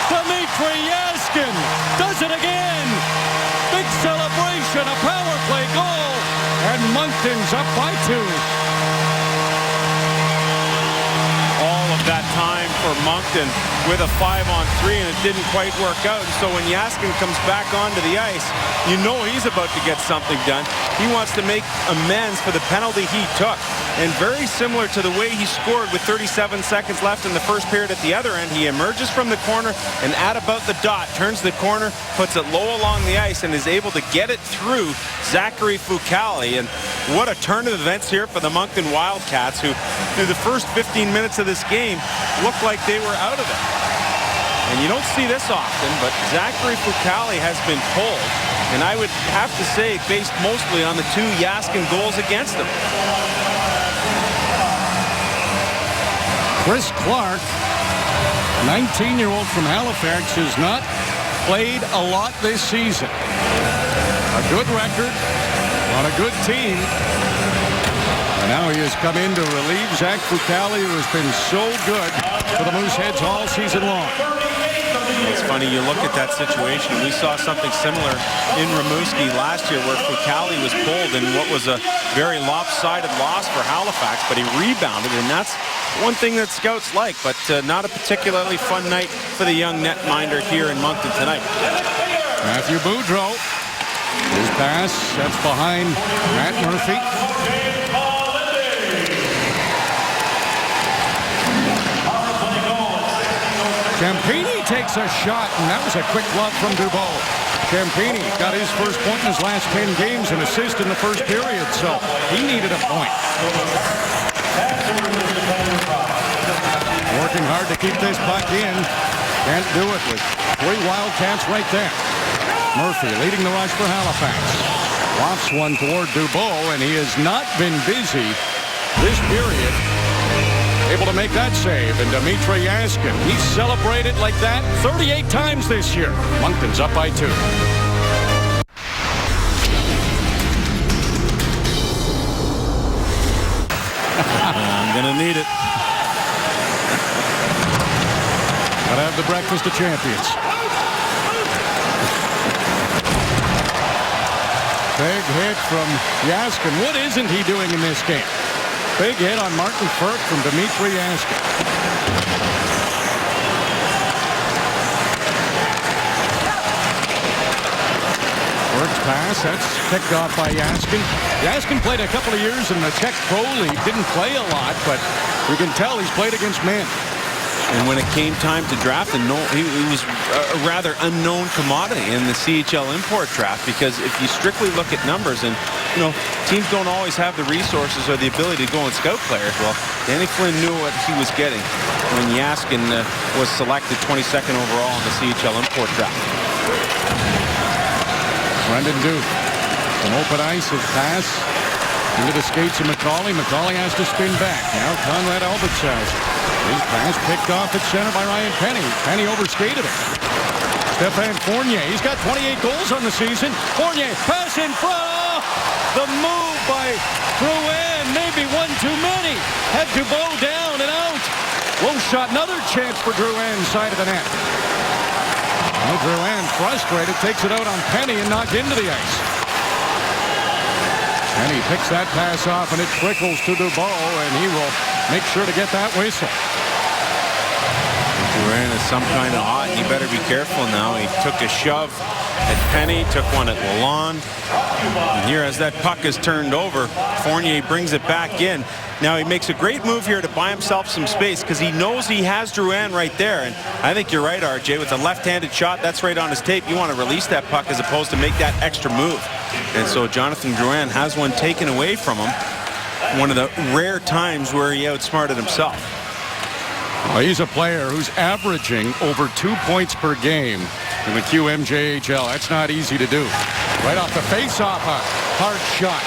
Dimitri Yaskin does it again! Big celebration, a power play goal, and Moncton's up by 2. All of that time for Moncton with a 5-on-3, and it didn't quite work out. And so when Yaskin comes back onto the ice, you know he's about to get something done. He wants to make amends for the penalty he took. And very similar to the way he scored with 37 seconds left in the first period at the other end, he emerges from the corner and at about the dot, turns the corner, puts it low along the ice, and is able to get it through Zachary Fukali. And what a turn of events here for the Moncton Wildcats, who through the first 15 minutes of this game looked like they were out of it. And you don't see this often, but Zachary Fukali has been pulled. And I would have to say, based mostly on the 2 Yaskin goals against him. Chris Clark, 19-year-old from Halifax, has not played a lot this season. A good record on a good team. And now he has come in to relieve Zach Fukali, who has been so good for the Mooseheads all season long. It's funny, you look at that situation. We saw something similar in Rimouski last year where Fukali was pulled in what was a very lopsided loss for Halifax, but he rebounded, and that's one thing that scouts like, but not a particularly fun night for the young netminder here in Moncton tonight. Matthew Boudreau, his pass, that's behind Matt Murphy. Campini takes a shot, and that was a quick glove from Dubois. Campini got his first point in his last 10 games, an assist in the first period, so he needed a point. Working hard to keep this puck in. Can't do it with 3 Wildcats right there. Murphy leading the rush for Halifax. Lofts one toward Dubois, and he has not been busy this period. Able to make that save, and Dimitri Yaskin, he celebrated like that 38 times this year. Moncton's up by 2. I'm gonna need it. Gotta have the breakfast of champions. Big hit from Yaskin. What isn't he doing in this game? Big hit on Martin Firk from Dimitri Yaskin. Firk's pass, that's picked off by Yaskin. Yaskin played a couple of years in the Czech Pro League. Didn't play a lot, but you can tell he's played against men. And when it came time to draft him, he was a rather unknown commodity in the CHL import draft, because if you strictly look at numbers, and you know, teams don't always have the resources or the ability to go and scout players. Well, Danny Flynn knew what he was getting when Yaskin was selected 22nd overall in the CHL import draft. Brendan Duke from open ice, his pass into the skates of McCauley. McCauley has to spin back. Now Conrad Albertshauser. His pass picked off at center by Ryan Penny. Penny overskated it. Stefan Fournier, he's got 28 goals on the season. Fournier, pass in front. Oh, the move by Drouin, maybe one too many. Had Dubois down and out. Low shot, another chance for Drouin, side of the net. Well, Drouin, frustrated, takes it out on Penny and knocked into the ice. Penny picks that pass off, and it trickles to Dubois, and he will make sure to get that whistle. Drouin is some kind of hot. He better be careful now. He took a shove at Penny, took one at Lalonde. And here, as that puck is turned over, Fournier brings it back in. Now he makes a great move here to buy himself some space, because he knows he has Drouin right there. And I think you're right, RJ, with a left-handed shot, that's right on his tape. You want to release that puck as opposed to make that extra move. And so Jonathan Drouin has one taken away from him. One of the rare times where he outsmarted himself. Well, he's a player who's averaging over 2 points per game in the QMJHL. That's not easy to do. Right off the face-off, a hard shot.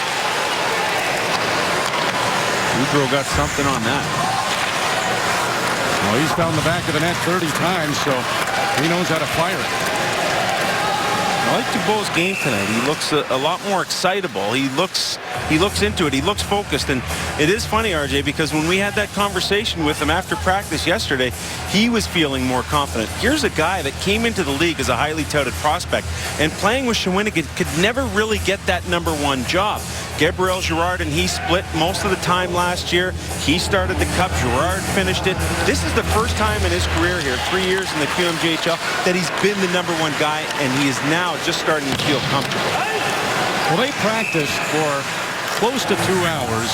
Boudreau got something on that. Well, he's found the back of the net 30 times, so he knows how to fire it. I like Dubois' game tonight. He looks a lot more excitable. He looks into it. He looks focused. And it is funny, RJ, because when we had that conversation with him after practice yesterday, he was feeling more confident. Here's a guy that came into the league as a highly touted prospect, and playing with Shawinigan could never really get that #1 job. Gabriel Girard and he split most of the time last year. He started the Cup. Girard finished it. This is the first time in his career here, 3 years in the QMJHL, that he's been the #1 guy, and he is now just starting to feel comfortable. Well, they practiced for close to 2 hours,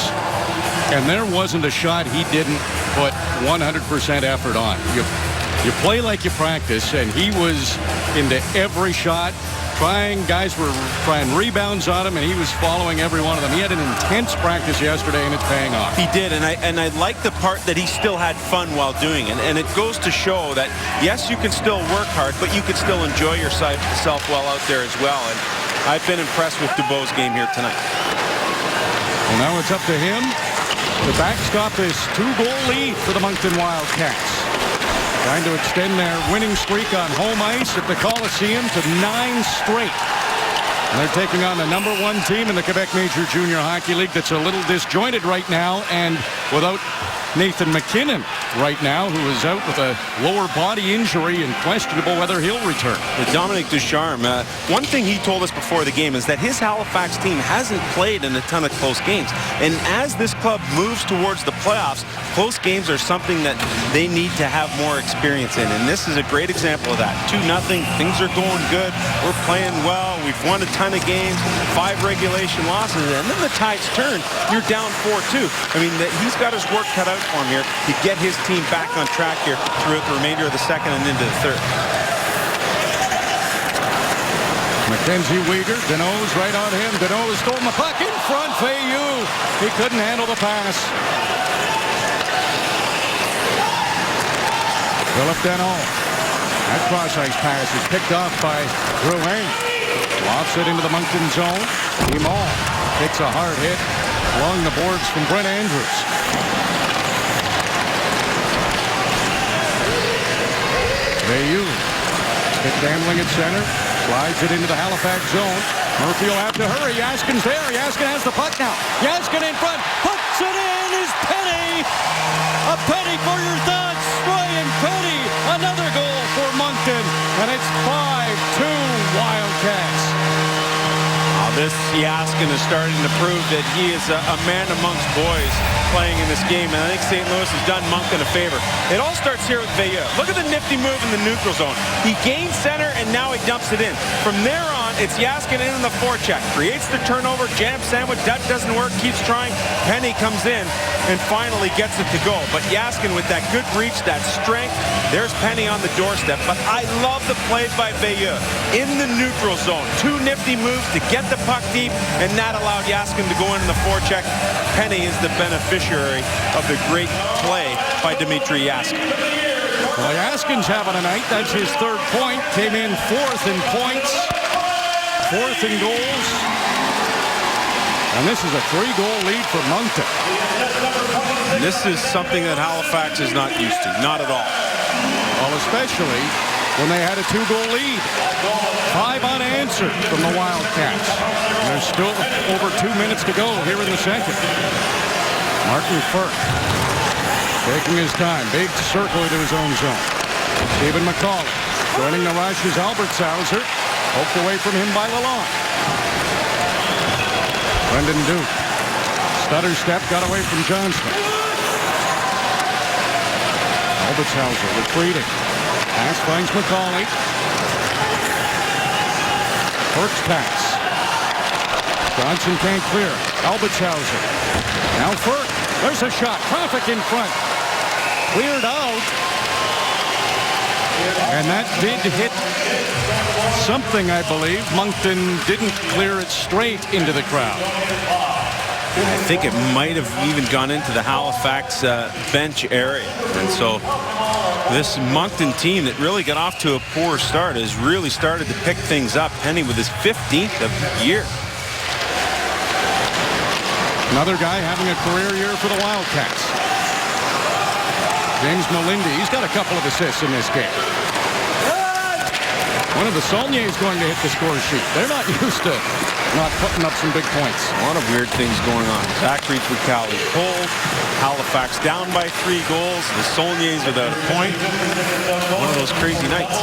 and there wasn't a shot he didn't put 100% effort on. You play like you practice, and he was into every shot. Guys were trying rebounds on him, and he was following every one of them. He had an intense practice yesterday, and it's paying off. He did, and I like the part that he still had fun while doing it. And it goes to show that, yes, you can still work hard, but you can still enjoy yourself while out there as well. And I've been impressed with Dubois' game here tonight. Well, now it's up to him to backstop this 2-goal lead for the Moncton Wildcats. Trying to extend their winning streak on home ice at the Coliseum to 9 straight. And they're taking on the #1 team in the Quebec Major Junior Hockey League that's a little disjointed right now, and without Nathan McKinnon right now, who is out with a lower body injury and questionable whether he'll return. Dominic Ducharme, one thing he told us before the game is that his Halifax team hasn't played in a ton of close games. And as this club moves towards the playoffs, close games are something that they need to have more experience in. And this is a great example of that. 2-0, things are going good. We're playing well. We've won a ton of games, 5 regulation losses, and then the tides turn. You're down 4-2. I mean, he's got his work cut out for him here to get his team back on track here throughout the remainder of the second and into the third. Mackenzie Weegar, Deneau's right on him. Deneau has stolen the puck in front. Veilleux, he couldn't handle the pass. Philip Deneau. That cross-ice pass is picked off by Drouin. Lofts it into the Moncton zone. Imon takes a hard hit along the boards from Brent Andrews. Veilleux, stick gambling at center, slides it into the Halifax zone. Murphy will have to hurry. Yaskin's there. Yaskin has the puck now. Yaskin in front, puts it in. Is Penny. A penny for your thoughts. Ryan Penny, another goal for Moncton, and it's 5-2 Wildcats. This Yaskin is starting to prove that he is a man amongst boys playing in this game, and I think St. Louis has done Moncton a favor. It all starts here with Veilleux. Look at the nifty move in the neutral zone. He gains center, and now he dumps it in. From there on, it's Yaskin in the forecheck. Creates the turnover, jam sandwich. That doesn't work, keeps trying. Penny comes in and finally gets it to go. But Yaskin with that good reach, that strength. There's Penny on the doorstep. But I love the play by Veilleux in the neutral zone. 2 nifty moves to get the puck deep, and that allowed Yaskin to go in the forecheck. Penny is the beneficiary of the great play by Dmitry Yaskin. Well, Yaskin's having a night. That's his 3rd point. Came in 4th in points, 4th in goals. And this is a 3-goal lead for Moncton. And this is something that Halifax is not used to. Not at all. Well, especially when they had a 2-goal lead. 5 unanswered from the Wildcats. And there's still over 2 minutes to go here in the second. Martin Firk taking his time. Big circle into his own zone. Stephen McCauley joining the rush is Albert Sauser. Poked away from him by Lalonde. Brendan Duke. Stutter step got away from Johnston. Albert Sauser retreating. Pass finds McCauley. Firk's pass. Johnson can't clear. Albitshauser. Now Firk. There's a shot. Traffic in front. Cleared out. And that did hit something, I believe. Moncton didn't clear it straight into the crowd. I think it might have even gone into the Halifax bench area. And so this Moncton team that really got off to a poor start has really started to pick things up. Penny with his 15th of the year. Another guy having a career year for the Wildcats. James Molindi, he's got a couple of assists in this game. One of the Saulniers going to hit the score sheet. They're not used to not putting up some big points. A lot of weird things going on. Zachary Fucali pulled. Halifax down by 3 goals. The Saulniers without a point. One of those crazy nights.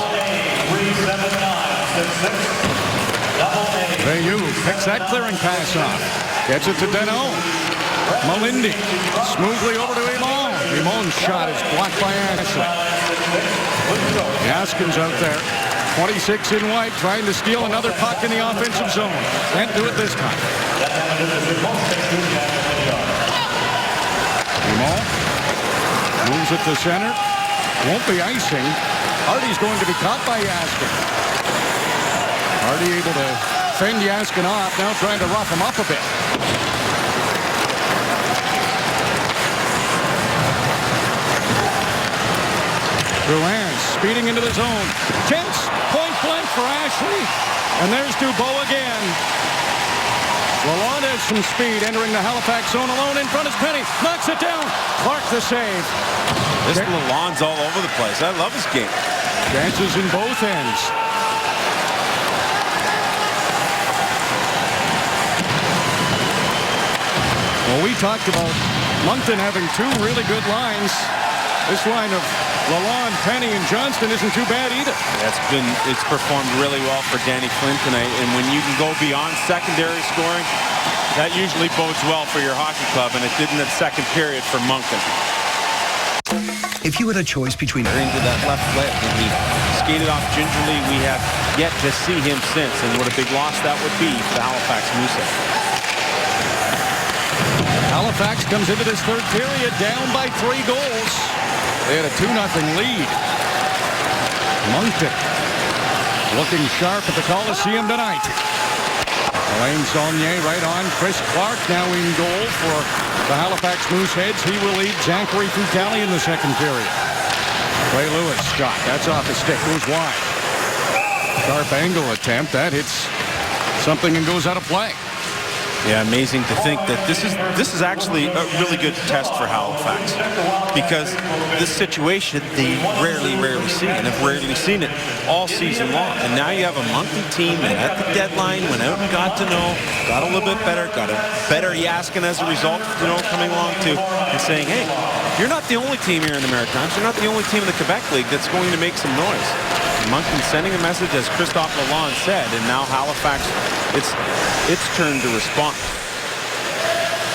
Bayou picks that clearing pass off. Gets it to Deneau. Molindi smoothly over to Imon. Imon's shot is blocked by Ashley. Yaskin's out there. 26 in white, trying to steal another puck in the offensive zone. Can't do it this time. Imon moves it to center. Won't be icing. Hardy's going to be caught by Yaskin. Hardy able to fend Yaskin off, now trying to rough him up a bit. Drouin speeding into the zone. Chance, point blank for Ashley. And there's Dubois again. Lalonde has some speed entering the Halifax zone alone in front of Penny. Knocks it down. Clark the save. This Lalonde's all over the place. I love his game. Chances in both ends. Well, we talked about Moncton having 2 really good lines. This line of Lalonde, Penny, and Johnston isn't too bad either. It's performed really well for Danny Flynn tonight. And when you can go beyond secondary scoring, that usually bodes well for your hockey club. And it did in the second period for Moncton. If you had a choice between Into that left leg, and he skated off gingerly. We have yet to see him since. And what a big loss that would be for the Halifax Mooseheads. Halifax comes into this third period down by 3 goals. They had a 2-0 lead. Moncton looking sharp at the Coliseum tonight. Alain Saulnier right on. Chris Clark now in goal for the Halifax Mooseheads. He will lead Zachary Fucali in the second period. Ray Lewis shot. That's off the stick. Goes wide. Sharp angle attempt. That hits something and goes out of play. Yeah, amazing to think that this is actually a really good test for Halifax, because this situation they rarely see, and have rarely seen it all season long. And now you have a Moncton team that at the deadline went out and got to know, got a little bit better, got a better Yaskin as a result, coming along too, and saying, hey, you're not the only team here in the Maritimes, you're not the only team in the Quebec League that's going to make some noise. Moncton sending a message, as Christophe Lalonde said, and now Halifax, it's turn to respond.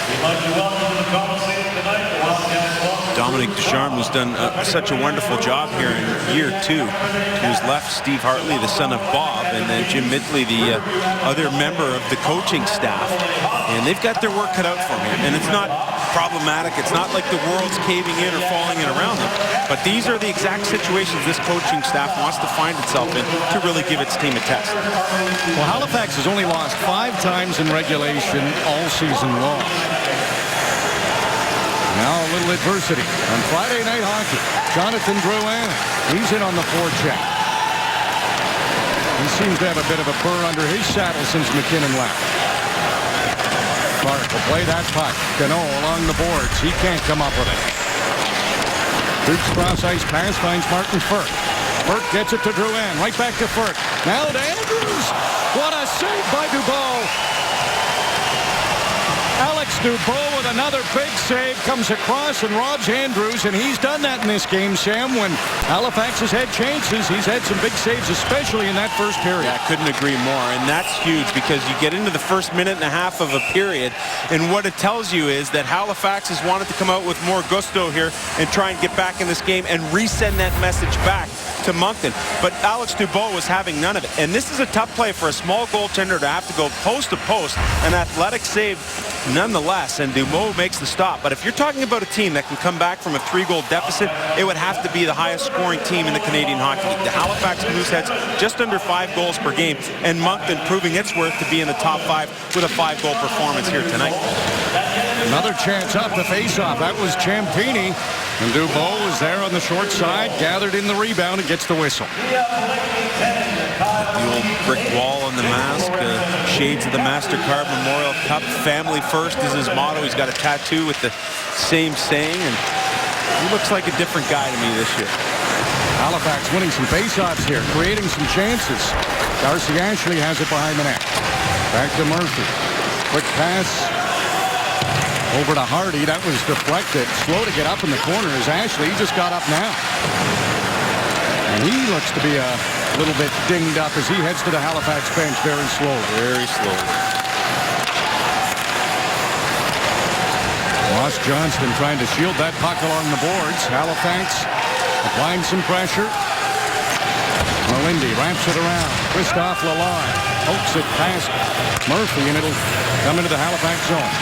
We'd like to welcome to the Coliseum tonight the Wildcats. Dominic Ducharme, who's done such a wonderful job here in year 2, who's left Steve Hartley, the son of Bob, and then Jim Midley, the other member of the coaching staff. And they've got their work cut out for them. And it's not problematic. It's not like the world's caving in or falling in around them. But these are the exact situations this coaching staff wants to find itself in to really give its team a test. Well, Halifax has only lost 5 times in regulation all season long. Now a little adversity on Friday night hockey. Jonathan Drouin, he's in on the forecheck. He seems to have a bit of a burr under his saddle since McKinnon left. Clark will play that puck. Deneau along the boards. He can't come up with it. Duke's cross-ice pass finds Martin Furk. Furk gets it to Drouin. Right back to Furk. Now to Andrews. What a save by Dubois. Alex Dubois with another big save comes across and robs Andrews, and he's done that in this game, Sam. When Halifax has had chances, he's had some big saves, especially in that first period. Yeah, I couldn't agree more, and that's huge because you get into the first minute and a half of a period, and what it tells you is that Halifax has wanted to come out with more gusto here and try and get back in this game and resend that message back to Moncton. But Alex Dubois was having none of it, and this is a tough play for a small goaltender to have to go post to post. An athletic save nonetheless, and Dubois makes the stop. But if you're talking about a team that can come back from a 3-goal deficit, it would have to be the highest scoring team in the Canadian Hockey League. The Halifax Mooseheads just under 5 goals per game, and Moncton proving its worth to be in the top 5 with a 5-goal performance here tonight. Another chance up the face-off. That was Ciampini, and Dubois was there on the short side, gathered in the rebound and gets the whistle. The little brick wall on the mask. Shades of the MasterCard Memorial Cup. Family first is his motto. He's got a tattoo with the same saying, and he looks like a different guy to me this year. Halifax winning some faceoffs here, creating some chances. Darcy Ashley has it behind the net. Back to Murphy. Quick pass over to Hardy. That was deflected. Slow to get up in the corner is Ashley. He just got up now. And he looks to be a little bit dinged up as he heads to the Halifax bench very slowly. Very slowly. Ross Johnston trying to shield that puck along the boards. Halifax applying some pressure. Melindy wraps it around. Christophe Lalonde pokes it past Murphy, and it'll come into the Halifax zone.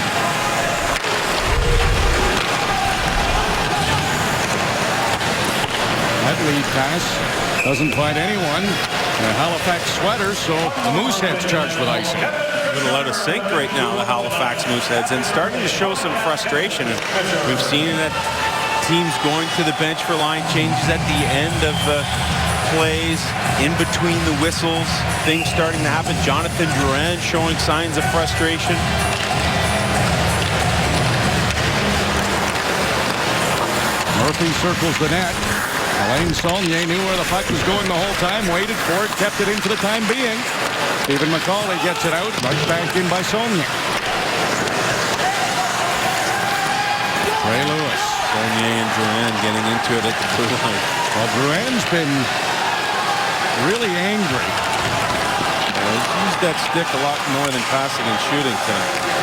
That lead pass doesn't find anyone. The Halifax sweater, so the Mooseheads charged with icing. A little out of sync right now, the Halifax Mooseheads, and starting to show some frustration. We've seen that teams going to the bench for line changes at the end of plays, in between the whistles, things starting to happen. Jonathan Drouin showing signs of frustration. Murphy circles the net. Alain Saulnier knew where the puck was going the whole time, waited for it, kept it in for the time being. Stephen McCauley gets it out, right back in by Saulnier. Ray Lewis. Saulnier and Drouin getting into it at the blue line. Well, Drouin's been really angry. He's used that stick a lot more than passing and shooting tonight.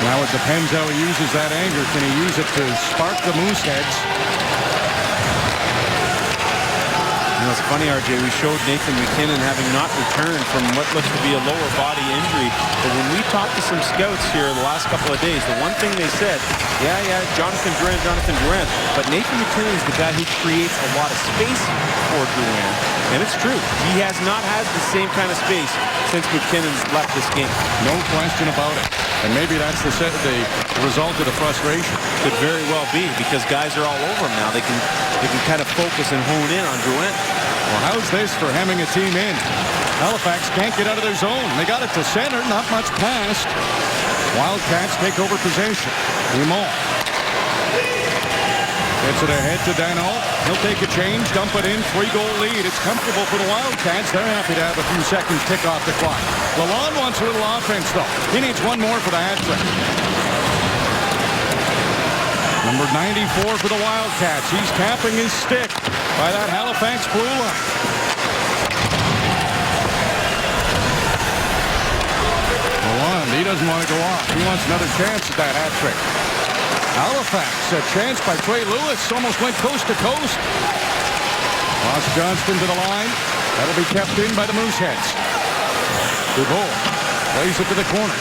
Now it depends how he uses that anger. Can he use it to spark the Mooseheads? You know, it's funny, RJ, we showed Nathan MacKinnon having not returned from what looks to be a lower body injury. But when we talked to some scouts here the last couple of days, the one thing they said, yeah, Jonathan Drouin. But Nathan MacKinnon is the guy who creates a lot of space for Drouin. And it's true. He has not had the same kind of space since MacKinnon's left this game. No question about it. And maybe that's the result of the frustration. Could very well be, because guys are all over him now. They can kind of focus and hone in on Drouin. Well, how's this for hemming a team in? Halifax can't get out of their zone. They got it to center, not much past. Wildcats take over possession. Dumont gets it ahead to Dano. He'll take a change, dump it in, 3-goal lead. It's comfortable for the Wildcats. They're happy to have a few seconds tick off the clock. Lalonde wants a little offense, though. He needs one more for the hat trick. Number 94 for the Wildcats. He's tapping his stick by that Halifax blue line. Lalonde, he doesn't want to go off. He wants another chance at that hat trick. Halifax, a chance by Trey Lewis, almost went coast to coast. Ross Johnston to the line. That'll be kept in by the Mooseheads. Dubois plays it to the corner.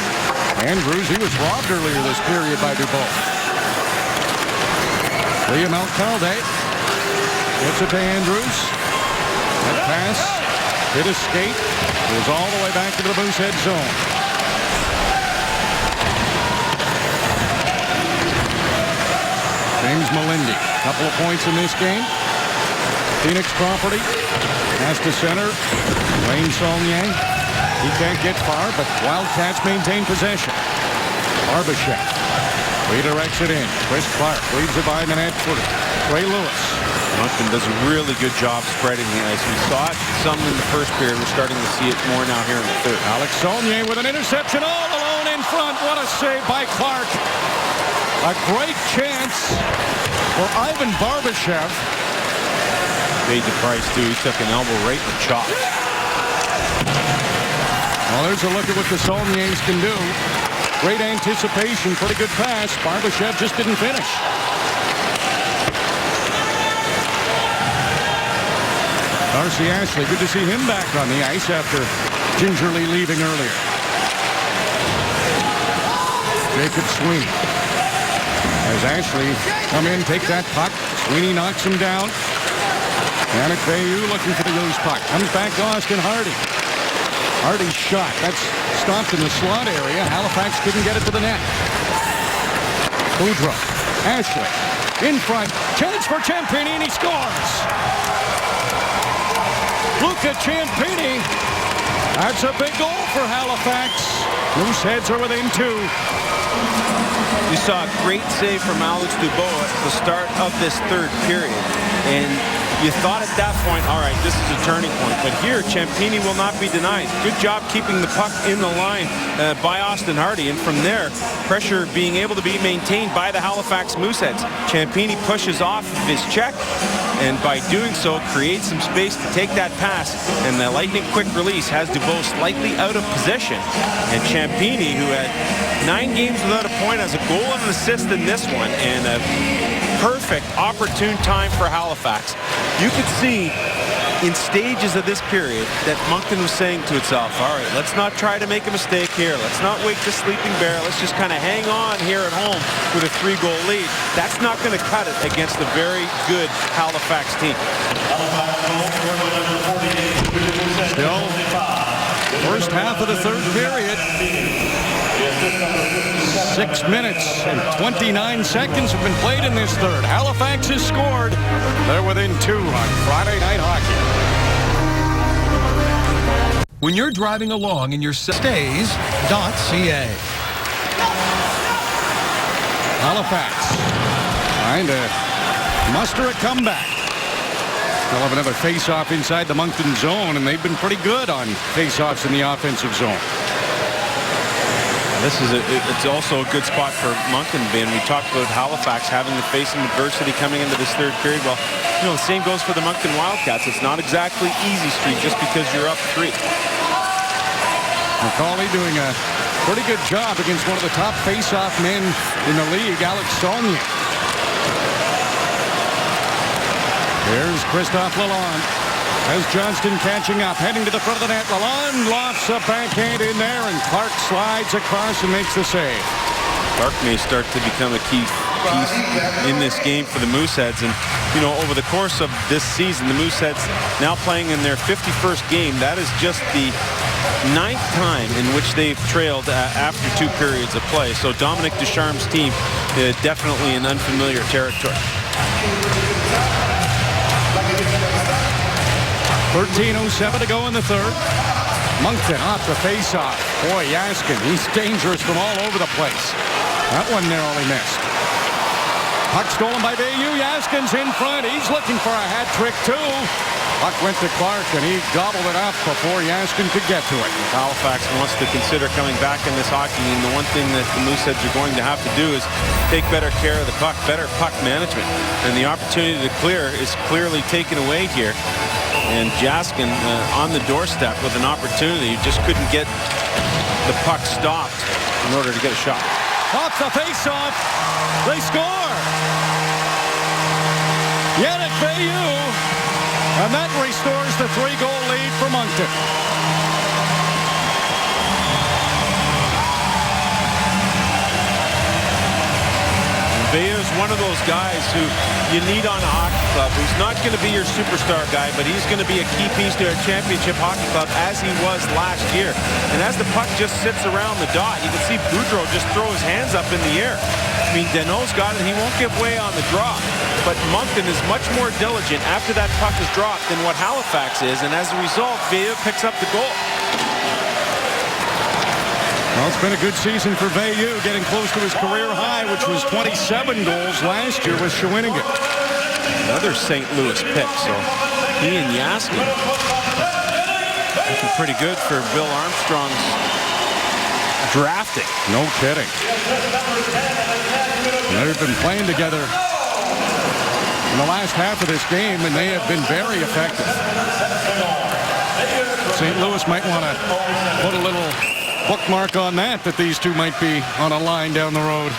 Andrews, he was robbed earlier this period by Dubois. Liam Alcalde gets it to Andrews. That pass hit his skate. Goes all the way back into the Moosehead zone. James Melindy, couple of points in this game. Phoenix property. Pass to center. Wayne Saulnier. He can't get far, but Wildcats maintain possession. Barbashev redirects it in. Chris Clark leaves it behind the net for Trey Lewis. Moncton does a really good job spreading the ice. We saw it some in the first period. We're starting to see it more now here in the third. Alex Saulnier with an interception all alone in front. What a save by Clark. A great chance for Ivan Barbashev. Paid the price, too. He took an elbow right in the chop. Well, there's a look at what the Saulniers can do. Great anticipation, pretty good pass. Barbashev just didn't finish. Darcy Ashley, good to see him back on the ice after gingerly leaving earlier. Jacob Sweeney. As Ashley come in, take that puck. Sweeney knocks him down. Yannick Veilleux looking for the loose puck. Comes back to Austin Hardy. Hardy's shot. That's stopped in the slot area. Halifax couldn't get it to the net. Boudreau. Ashley. in front. Chance for Ciampini, and he scores. Luca Ciampini. That's a big goal for Halifax. Mooseheads are within 2. We saw a great save from Alex Dubois at the start of this third period. And you thought at that point, all right, this is a turning point. But here, Ciampini will not be denied. Good job keeping the puck in the line by Austin Hardy. And from there, pressure being able to be maintained by the Halifax Mooseheads. Ciampini pushes off of his check, and by doing so, creates some space to take that pass. And the lightning quick release has Dubois slightly out of position. And Ciampini, who had 9 games without a point, has a goal and an assist in this one. And a perfect, opportune time for Halifax. You could see in stages of this period that Moncton was saying to itself, all right, let's not try to make a mistake here. Let's not wake the sleeping bear. Let's just kind of hang on here at home with a 3-goal lead. That's not going to cut it against a very good Halifax team. Still, first half of the third period. 6 minutes and 29 seconds have been played in this third. Halifax has scored. They're within 2 on Friday Night Hockey. When you're driving along in your stays.ca. Halifax trying to muster a comeback. They'll have another face-off inside the Moncton zone, and they've been pretty good on face-offs in the offensive zone. It's also a good spot for Moncton, Ben. We talked about Halifax having to face some adversity coming into this third period. Well, you know, the same goes for the Moncton Wildcats. It's not exactly easy street just because you're up 3. McCauley doing a pretty good job against one of the top face-off men in the league, Alex Saulnier. Here's Christophe Lalonde. As Johnston catching up, heading to the front of the net. Lalonde lofts a backhand in there, and Clark slides across and makes the save. Clark may start to become a key piece in this game for the Mooseheads. And, you know, over the course of this season, the Mooseheads now playing in their 51st game. That is just the 9th time in which they've trailed after 2 periods of play. So Dominic Ducharme's team definitely in unfamiliar territory. 13:07 to go in the third. Moncton off the face-off. Boy, Jaskin, he's dangerous from all over the place. That one narrowly missed. Puck stolen by Bayou. Jaskin's in front. He's looking for a hat trick, too. Puck went to Clark, and he gobbled it up before Jaskin could get to it. Halifax wants to consider coming back in this hockey game. The one thing that the Mooseheads are going to have to do is take better care of the puck, better puck management. And the opportunity to clear is clearly taken away here. And Jaskin on the doorstep with an opportunity, just couldn't get the puck stopped in order to get a shot. Off the face-off, they score! Yannick Bayou, and that restores the 3-goal lead for Moncton. Bayou is one of those guys who you need on a hockey club. He's not going to be your superstar guy, but he's going to be a key piece to a championship hockey club as he was last year. And as the puck just sits around the dot, you can see Boudreau just throw his hands up in the air. I mean, Deneau's got it. He won't give way on the drop. But Moncton is much more diligent after that puck is dropped than what Halifax is. And as a result, Bayou picks up the goal. Well, it's been a good season for Bayou, getting close to his career high, which was 27 goals last year with Shawinigan. Another St. Louis pick, so he and Jaskin looking pretty good for Bill Armstrong's drafting. No kidding. They've been playing together in the last half of this game, and they have been very effective. St. Louis might want to put a little bookmark on that these two might be on a line down the road.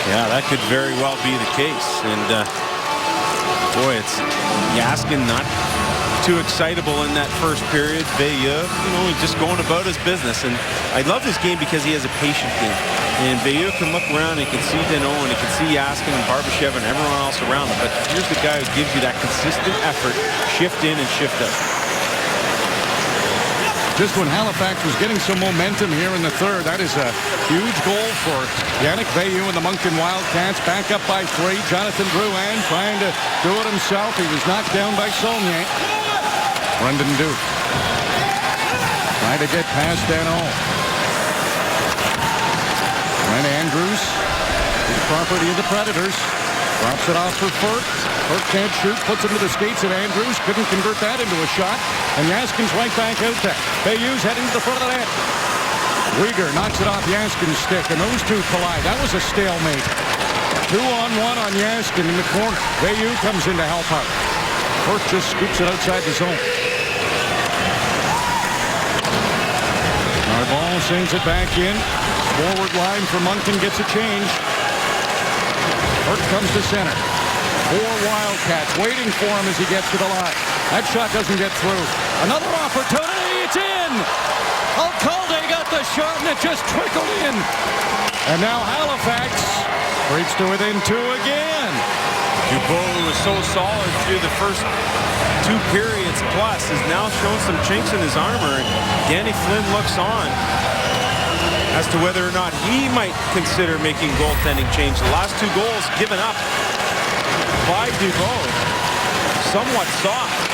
Yeah, that could very well be the case. And boy, it's Jaskin not too excitable in that first period. Bayou, he's just going about his business. And I love this game because he has a patient game. And Bayou can look around, he can see Deneau, and he can see Jaskin and Barbashev and everyone else around him. But here's the guy who gives you that consistent effort, shift in and shift out. just when Halifax was getting some momentum here in the third. That is a huge goal for Yannick Veilleux and the Moncton Wildcats. Back up by 3. Jonathan Drouin trying to do it himself. He was knocked down by Saulnier. Brendan Duke trying to get past Dano. Brent Andrews, his property of the Predators. Drops it off for Furt. Furt can't shoot. Puts it into the skates of Andrews. Couldn't convert that into a shot. And Jaskin's right back out there. Veilleux's heading to the front of the net. Uyghur knocks it off Jaskin's stick. And those two collide. That was a stalemate. 2-on-1 on Jaskin in the corner. Veilleux comes in to help out. Furt just scoops it outside the zone. Ball sends it back in. Forward line for Moncton gets a change. Furt comes to center. 4 Wildcats waiting for him as he gets to the line. That shot doesn't get through. Another opportunity. It's in. Alcalde got the shot and it just trickled in. And now Halifax creeps to within 2 again. Dubois, who was so solid through the first 2 periods plus, is now showing some chinks in his armor. Danny Flynn looks on as to whether or not he might consider making goaltending change. The last 2 goals given up by Dubois, somewhat soft.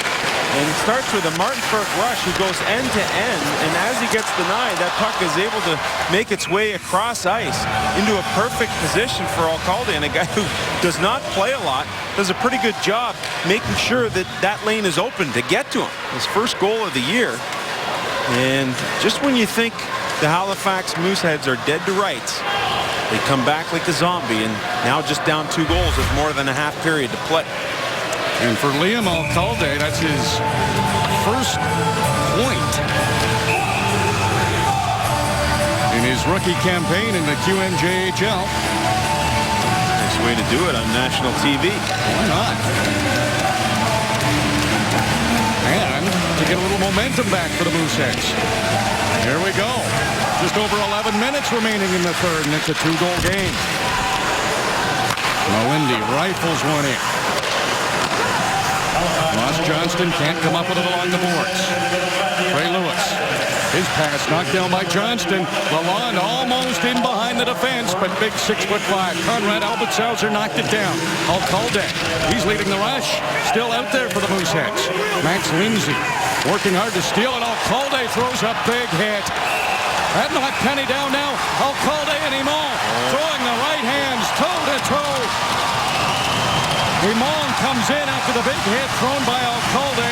And it starts with a Martin Burke rush who goes end to end, and as he gets denied, that puck is able to make its way across ice into a perfect position for Alcalde, and a guy who does not play a lot does a pretty good job making sure that that lane is open to get to him. His first goal of the year. And just when you think the Halifax Mooseheads are dead to rights, they come back like a zombie, and now just down 2 goals with more than a half period to play. And for Liam Alcalde, that's his first point in his rookie campaign in the QMJHL. Nice way to do it on national TV. Why not? And to get a little momentum back for the Mooseheads. Here we go. Just over 11 minutes remaining in the third, and it's a 2-goal game. Mawindi rifles one in. Ross Johnston can't come up with it along the boards. Trey Lewis. His pass knocked down by Johnston. Lalonde almost in behind the defense, but big 6'5". Conrad Albertshauser knocked it down. Alcalde, he's leading the rush. Still out there for the Mooseheads. Max Lindsay working hard to steal, and Alcalde throws a big hit. That knocked Penny down now. Alcalde and Imon throwing the right hands toe-to-toe. Imon comes in after the big hit thrown by Alcalde,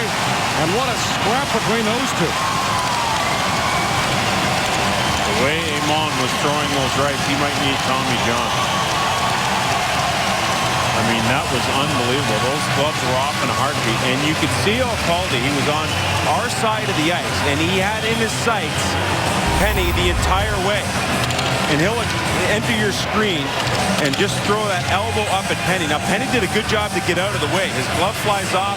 and what a scrap between those two. The way Imon was throwing those rights, he might need Tommy John. I mean, that was unbelievable. Those gloves were off in a heartbeat, and you could see Alcalde. He was on our side of the ice, and he had in his sights Penny the entire way. And he'll enter your screen and just throw that elbow up at Penny. Now, Penny did a good job to get out of the way. His glove flies off,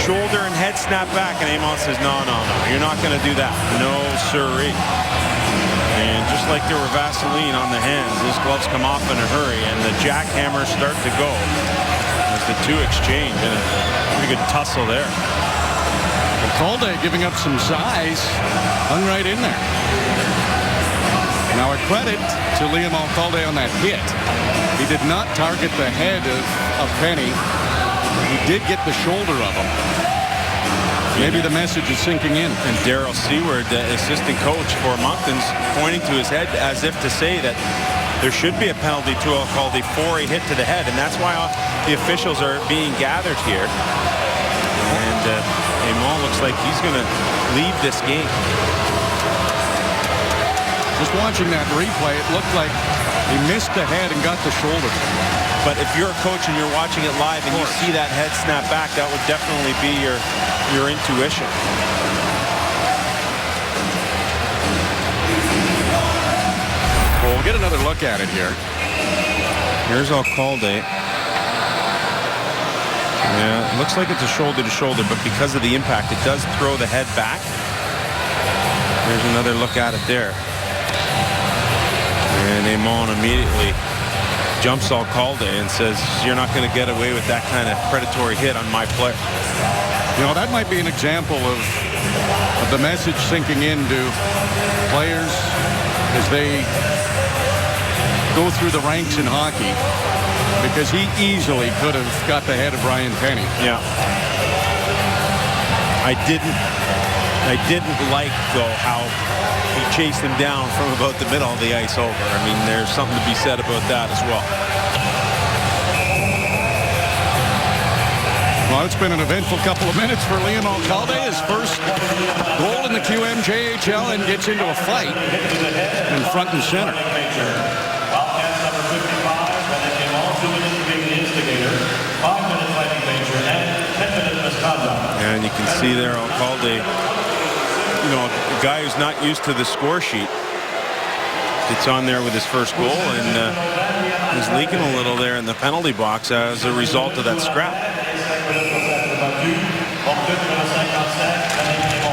shoulder and head snap back, and Amon says, no, you're not going to do that. No, sirree. And just like there were Vaseline on the hands, his gloves come off in a hurry, and the jackhammers start to go as the 2 exchange, and a pretty good tussle there. Alcalde giving up some size, hung right in there. Now a credit to Liam Alcalde on that hit. He did not target the head of Penny. He did get the shoulder of him. Maybe the message is sinking in. And Daryl Seward, the assistant coach for Moncton's, pointing to his head as if to say that there should be a penalty to Alcalde for a hit to the head, and that's why the officials are being gathered here. And Amon looks like he's going to leave this game. Just watching that replay, it looked like he missed the head and got the shoulder. But if you're a coach and you're watching it live and you see that head snap back, that would definitely be your intuition. Well, we'll get another look at it here. Here's Alcalde. Yeah, it looks like it's a shoulder to shoulder, but because of the impact, it does throw the head back. Here's another look at it there. And Amon immediately jumps Alcalde and says, you're not going to get away with that kind of predatory hit on my player. You know, that might be an example of the message sinking into players as they go through the ranks in hockey, because he easily could have got the head of Brian Penny. Yeah. I didn't like, though, how he chased him down from about the middle of the ice over. I mean, there's something to be said about that as well. Well, it's been an eventful couple of minutes for Liam Alcalde. His first goal in the QMJHL, and gets into a fight in front and center. Wildcats number 55, and then came all 2 minutes to being the instigator, 5-minute fighting major, and 10-minute misconduct. And you can see there Alcalde, you know, a guy who's not used to the score sheet, gets on there with his first goal, and he's leaking a little there in the penalty box as a result of that scrap.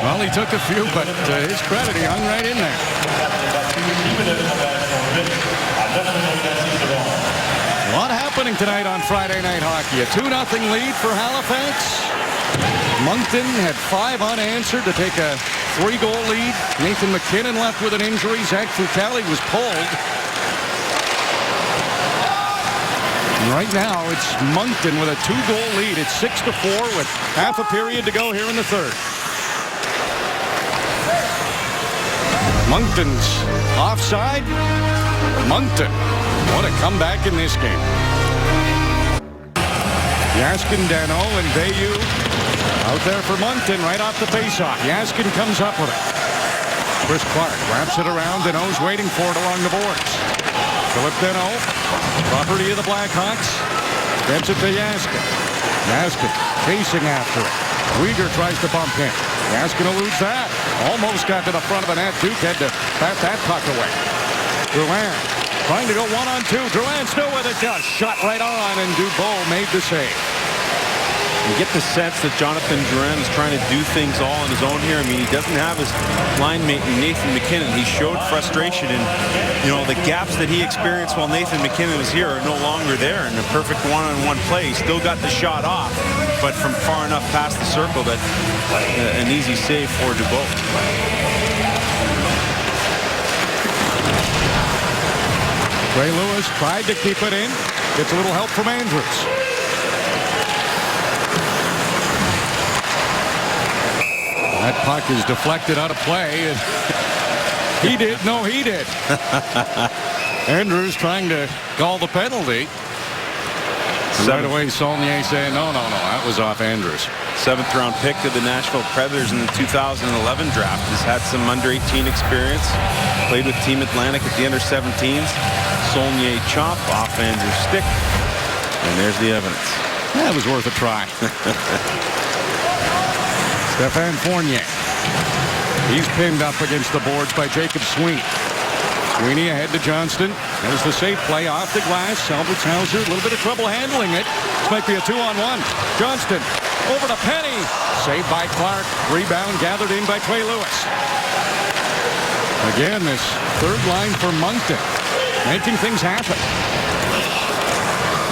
Well, he took a few, but to his credit, he hung right in there. A lot happening tonight on Friday Night Hockey. A 2-0 lead for Halifax. Moncton had 5 unanswered to take a 3-goal lead. Nathan McKinnon left with an injury. Zach Fucali was pulled. And right now, it's Moncton with a 2-goal lead. It's 6-4 with half a period to go here in the third. Moncton's offside. Moncton, what a comeback in this game. Yaskin, Dano, and Bayou out there for Moncton right off the faceoff. Yaskin comes up with it. Chris Clark wraps it around. Dano's waiting for it along the boards. Philip Dano, property of the Blackhawks, gets it to Yaskin. Yaskin chasing after it. Uyghur tries to bump in. Yaskin eludes that. Almost got to the front of the net. Duke had to bat that puck away. Drouin trying to go 1-on-2. Drouin still with it. Just shot right on, and Dubois made the save. You get the sense that Jonathan Drouin is trying to do things all on his own here. I mean, he doesn't have his line mate Nathan McKinnon. He showed frustration, and you know, the gaps that he experienced while Nathan McKinnon was here are no longer there. In a perfect one-on-one play, he still got the shot off, but from far enough past the circle that an easy save for Dubois. Ray Lewis tried to keep it in. Gets a little help from Andrews. That puck is deflected out of play. And he did. No, he did. Andrews trying to call the penalty. Right away, Saulnier saying, no, that was off Andrews. 7th-round pick of the Nashville Predators in the 2011 draft. Has had some under-18 experience. Played with Team Atlantic at the under-17s. Saulnier chop off Andrew's stick. And there's the evidence. That was worth a try. Stefan Fournier. He's pinned up against the boards by Jacob Sweeney. Sweeney ahead to Johnston. There's the safe play off the glass. Salbertshauser, a little bit of trouble handling it. This might be a 2-on-1. Johnston over to Penny. Saved by Clark. Rebound gathered in by Trey Lewis. Again, this third line for Moncton, making things happen.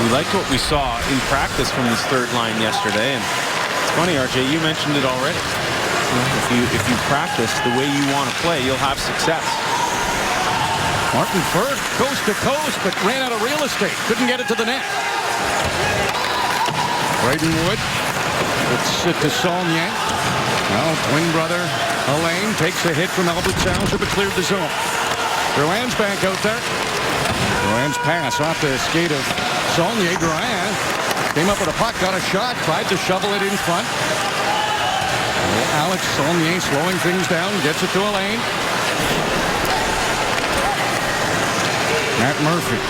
We liked what we saw in practice from this third line yesterday. And it's funny, RJ, you mentioned it already. If you practice the way you want to play, you'll have success. Martin Firth, coast to coast, but ran out of real estate. Couldn't get it to the net. Braden Wood gets it to Saulnier. Now, twin brother Alain takes a hit from Albertshauser, but cleared the zone. Drouin's back out there. Drouin's pass off the skate of Saulnier. Drouin came up with a puck, got a shot, tried to shovel it in front. Alex Saulnier slowing things down, gets it to Alain. Matt Murphy.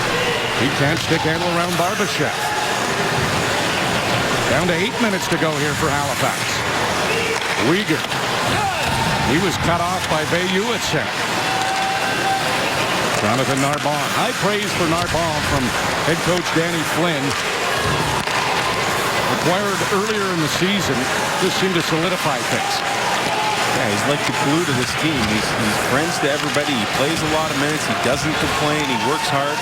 He can't stick handle around Barbashev. Down to 8 minutes to go here for Halifax. Uyghur. He was cut off by Bayou at center. Jonathan Narbonne. High praise for Narbonne from head coach Danny Flynn. Acquired earlier in the season. Just seemed to solidify things. Yeah, he's like the glue to this team. He's friends to everybody. He plays a lot of minutes. He doesn't complain. He works hard.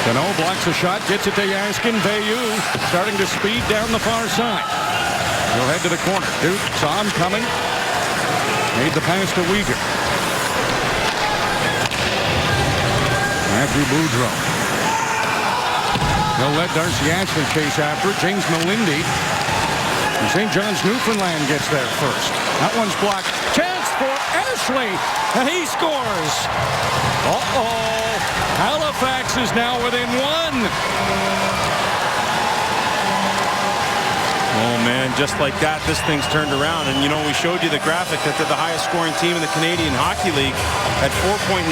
Cano blocks a shot, gets it to Yaskin. Bayou starting to speed down the far side. He'll head to the corner. Duke saw him coming. Made the pass to Uyghur. Matthew Boudreau. He'll let Darcy Ashley chase after it. James Melindy. And St. John's, Newfoundland gets there first. That one's blocked. Chance for Ashley. And he scores. Uh-oh. Halifax is now within one. Oh, man, just like that, this thing's turned around. And, you know, we showed you the graphic that they're the highest scoring team in the Canadian Hockey League at 4.94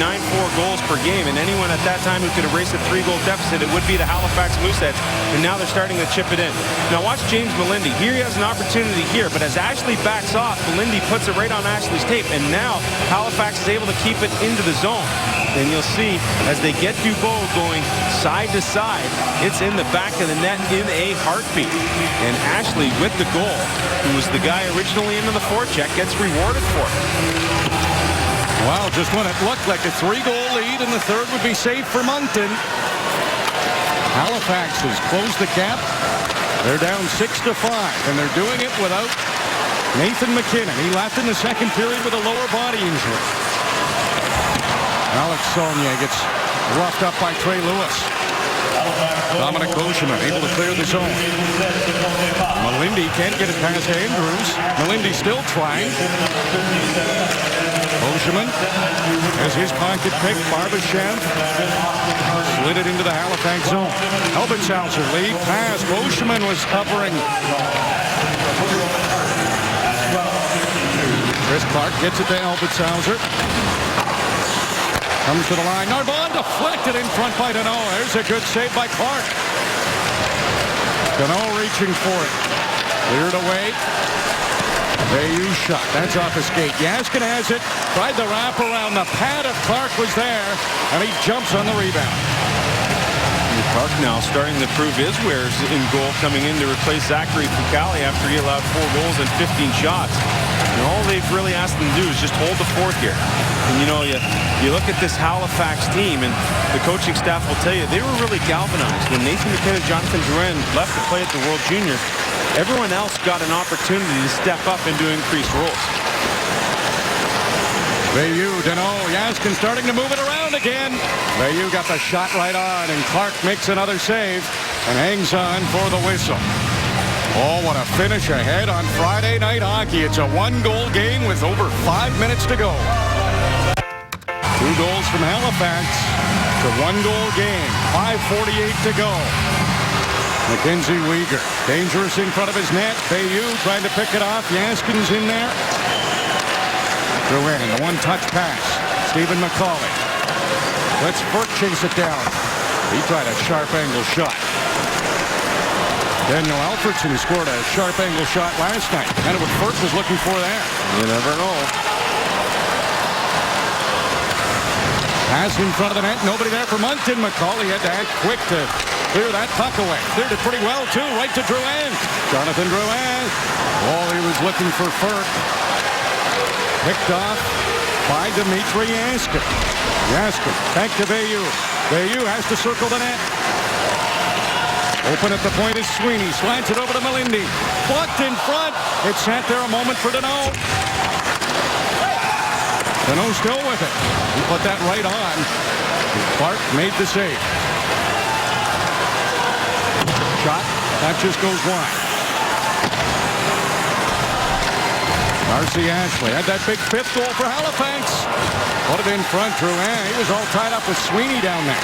goals per game. And anyone at that time who could erase a 3-goal deficit, it would be the Halifax Mooseheads. And now they're starting to chip it in. Now watch James Melindy. Here he has an opportunity here, but as Ashley backs off, Melindy puts it right on Ashley's tape. And now Halifax is able to keep it into the zone. And you'll see as they get Dubois going side to side, it's in the back of the net in a heartbeat. And Ashley with the goal, who was the guy originally into the forecheck, gets rewarded for it. Wow, just when it looked like a 3-goal lead and the third would be safe for Moncton. Halifax has closed the gap. They're down 6-5, and they're doing it without Nathan McKinnon. He left in the second period with a lower body injury. Alex Saulnier gets roughed up by Trey Lewis. Dominic Boscheman able to clear the zone. Melindy can't get it past Andrews. Melindy still trying. Boscheman has his pocket pick. Barbashev slid it into the Halifax zone. Elbitshauser lead pass. Boscheman was covering. Chris Clark gets it to Elbitshauser. Comes to the line. Narbonne deflected in front by Deneau. There's a good save by Clark. Deneau reaching for it. Cleared away. Bayou shot. That's off his skate. Yaskin has it. Tried the wrap around. The pad of Clark was there. And he jumps on the rebound. And Clark now starting to prove his wares in goal, coming in to replace Zachary Fucali after he allowed 4 goals and 15 shots. And all they've really asked him to do is just hold the fort here. And you know, you look at this Halifax team, and the coaching staff will tell you they were really galvanized. When Nathan McKinnon, Jonathan Drouin left to play at the World Junior, everyone else got an opportunity to step up into increased roles. Bayou, Deneau, Yaskin starting to move it around again. Bayou got the shot right on, and Clark makes another save and hangs on for the whistle. Oh, what a finish ahead on Friday Night Hockey. It's a 1-goal game with over 5 minutes to go. 2 goals from Halifax. It's a 1-goal game. 5:48 to go. Mackenzie Uyghur, dangerous in front of his net. Bayou trying to pick it off. Yaskin's in there. Drouin, the one-touch pass. Stephen McCauley. Let's Burke chase it down. He tried a sharp angle shot. Daniel Alfredson scored a sharp angle shot last night. Kind of what Burke was looking for there. You never know. Pass in front of the net. Nobody there for Moncton. McCauley had to act quick to clear that puck away. Cleared it pretty well, too. Right to Drouin. Jonathan Drouin. Oh, he was looking for Burke. Picked off by Dimitri Yaskin. Yaskin back to Bayou. Bayou has to circle the net. Open at the point is Sweeney. Slants it over to Melindy. Blocked in front. It sat there a moment for Deneau. Deneau still with it. He put that right on. Clark made the save. Shot. That just goes wide. Darcy Ashley had that big 5th goal for Halifax. Put it in front. Drouin. He was all tied up with Sweeney down there.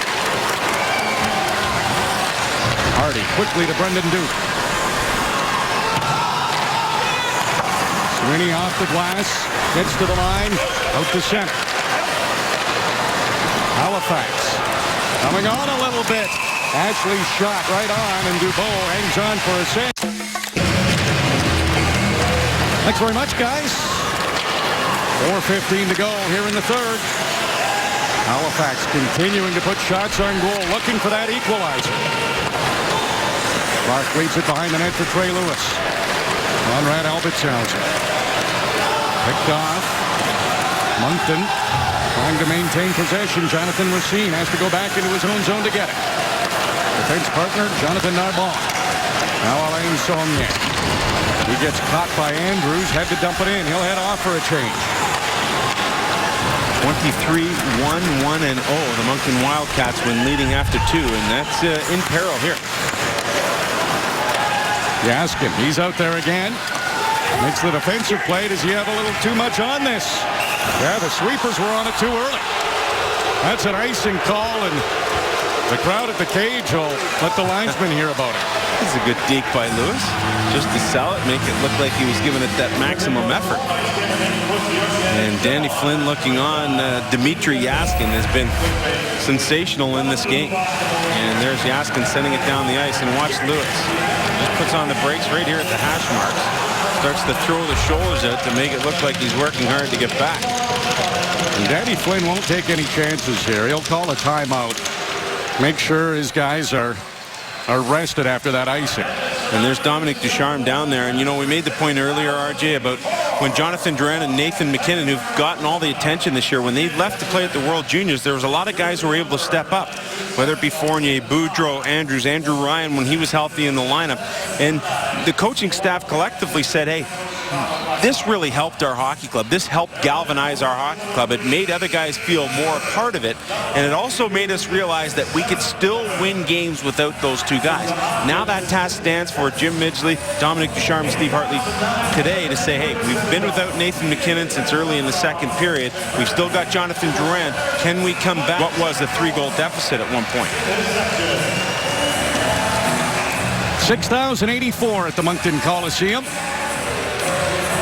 Hardy quickly to Brendan Duke. Sweeney off the glass. Gets to the line. Out to center. Halifax coming on a little bit. Ashley shot right on, and Dubois hangs on for a save. Thanks very much, guys. 4:15 to go here in the third. Halifax continuing to put shots on goal, looking for that equalizer. Clark leads it behind the net for Trey Lewis. Conrad Elbitshauser. Picked off. Moncton trying to maintain possession. Jonathan Racine has to go back into his own zone to get it. Defense partner, Jonathan Narbonne. Now Alain Saulnier. He gets caught by Andrews. Had to dump it in. He'll head off for a change. 23-1-1-0. The Moncton Wildcats when leading after 2, and that's in peril here. Jaskin, he's out there again. Makes the defensive play. Does he have a little too much on this? Yeah, the sweepers were on it too early. That's an icing call, and the crowd at the cage will let the linesman hear about it. This is a good deke by Lewis. Just to sell it, make it look like he was giving it that maximum effort. And Danny Flynn looking on. Dmitry Jaskin has been sensational in this game. And there's Jaskin sending it down the ice. And watch Lewis. Just puts on the brakes right here at the hash marks. Starts to throw the shoulders out to make it look like he's working hard to get back. And Danny Flynn won't take any chances here. He'll call a timeout. Make sure his guys are rested after that icing. And there's Dominic Ducharme down there. And, you know, we made the point earlier, RJ, about when Jonathan Duran and Nathan McKinnon, who've gotten all the attention this year, when they left to play at the World Juniors, there was a lot of guys who were able to step up, whether it be Fournier, Boudreau, Andrews, Andrew Ryan when he was healthy in the lineup. And the coaching staff collectively said, hey, this really helped our hockey club. This helped galvanize our hockey club. It made other guys feel more a part of it. And it also made us realize that we could still win games without those two guys. Now that task stands for Jim Midgley, Dominic Ducharme, and Steve Hartley today to say, hey, we've been without Nathan McKinnon since early in the second period. We've still got Jonathan Duran. Can we come back? What was a 3-goal deficit at one point? 6,084 at the Moncton Coliseum.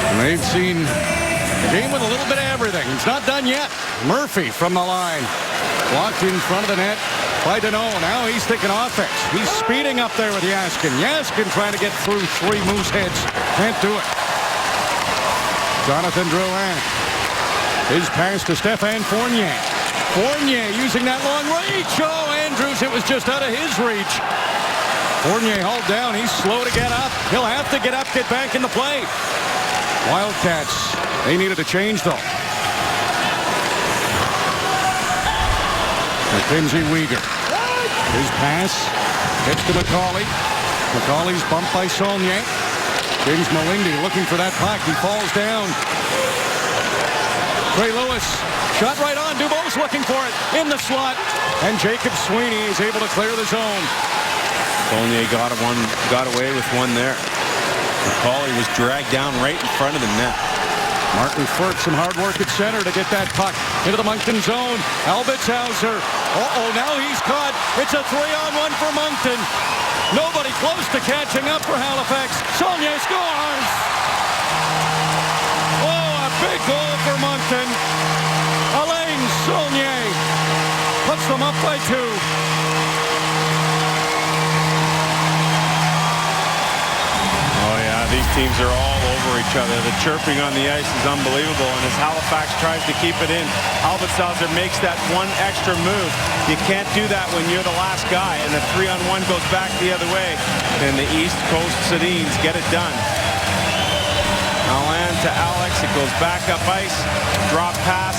And they've seen the game with a little bit of everything. It's not done yet. Murphy from the line. Blocked in front of the net by Deneau. Now he's thinking offense. He's speeding up there with Jaskin. Jaskin trying to get through 3 Mooseheads. Can't do it. Jonathan Drouin. His pass to Stéphane Fournier. Fournier using that long reach. Oh, Andrews, it was just out of his reach. Fournier hauled down. He's slow to get up. He'll have to get up, get back in the play. Wildcats, they needed a change, though. Mackenzie Weegar. His pass gets to McCauley. McCauley's bumped by Saulnier. James Malindi looking for that puck. He falls down. Trey Lewis shot right on. Dubois looking for it in the slot. And Jacob Sweeney is able to clear the zone. Saulnier got away with one there. McCauley was dragged down right in front of the net. Martin Furt, some hard work at center to get that puck into the Moncton zone. Albertshauser. Now he's caught. It's a 3-on-1 for Moncton. Nobody close to catching up for Halifax. Saulnier scores. Oh, a big goal for Moncton. Alain Saulnier puts them up by 2. These teams are all over each other. The chirping on the ice is unbelievable. And as Halifax tries to keep it in, Albertshauser makes that one extra move. You can't do that when you're the last guy. And the 3-on-1 goes back the other way. And the East Coast Sedins get it done. Alain to Alex. It goes back up ice. Drop pass.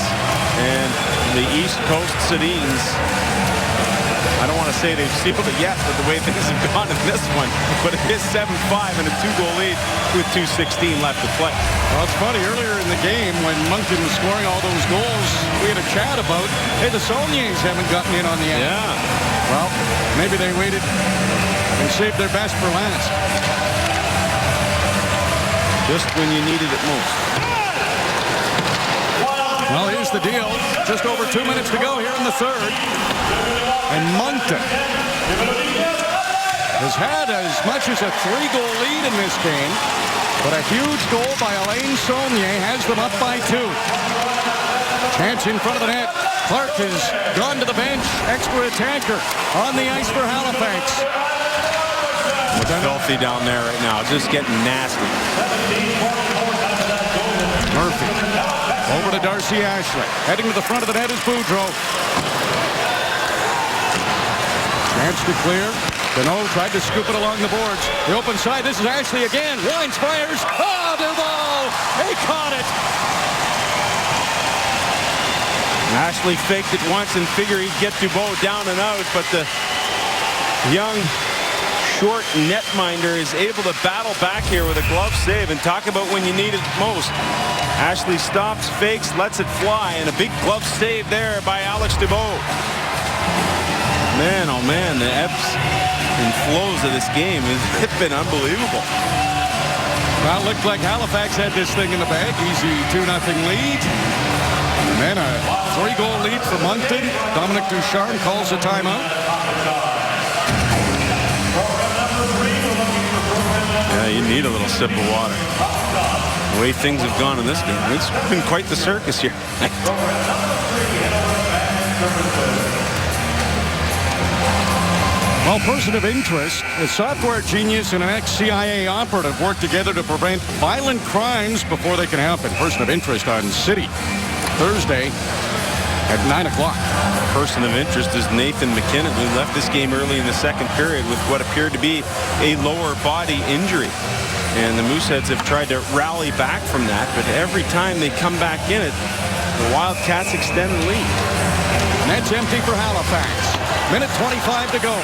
And the East Coast Sedins, I don't want to say they've sealed it yet with the way things have gone in this one, but it is 7-5 and a 2-goal lead with 2:16 left to play. Well, it's funny, earlier in the game when Moncton was scoring all those goals, we had a chat about, hey, the Saulniers haven't gotten in on the end. Yeah. Well, maybe they waited and saved their best for last. Just when you needed it most. Well, here's the deal. Just over 2 minutes to go here in the third. And Moncton has had as much as a 3-goal lead in this game. But a huge goal by Alain Saulnier has them up by 2. Chance in front of the net. Clark has gone to the bench. Extra attacker on the ice for Halifax. It's filthy down there right now. Just getting nasty. Murphy. Over to Darcy Ashley. Heading to the front of the net is Boudreau. Chance to clear. Deneau tried to scoop it along the boards. The open side. This is Ashley again. Wines fires. Oh, Dubois! He caught it. Ashley faked it once and figured he'd get Dubois down and out, but the young short netminder is able to battle back here with a glove save, and talk about when you need it most. Ashley stops, fakes, lets it fly, and a big glove save there by Alex Dubois. Man, oh man, the ebbs and flows of this game has been unbelievable. Well, it looked like Halifax had this thing in the bag. Easy 2-0 lead. And then a 3-goal lead for Moncton. Dominic Ducharme calls a timeout. Yeah, you need a little sip of water. The way things have gone in this game, it's been quite the circus here. Well, person of interest, a software genius and an ex-CIA operative work together to prevent violent crimes before they can happen. Person of interest on City, Thursday at 9 o'clock. Person of interest is Nathan McKinnon, who left this game early in the second period with what appeared to be a lower body injury. And the Mooseheads have tried to rally back from that, but every time they come back in it, the Wildcats extend the lead. Net's empty for Halifax. Minute 25 to go.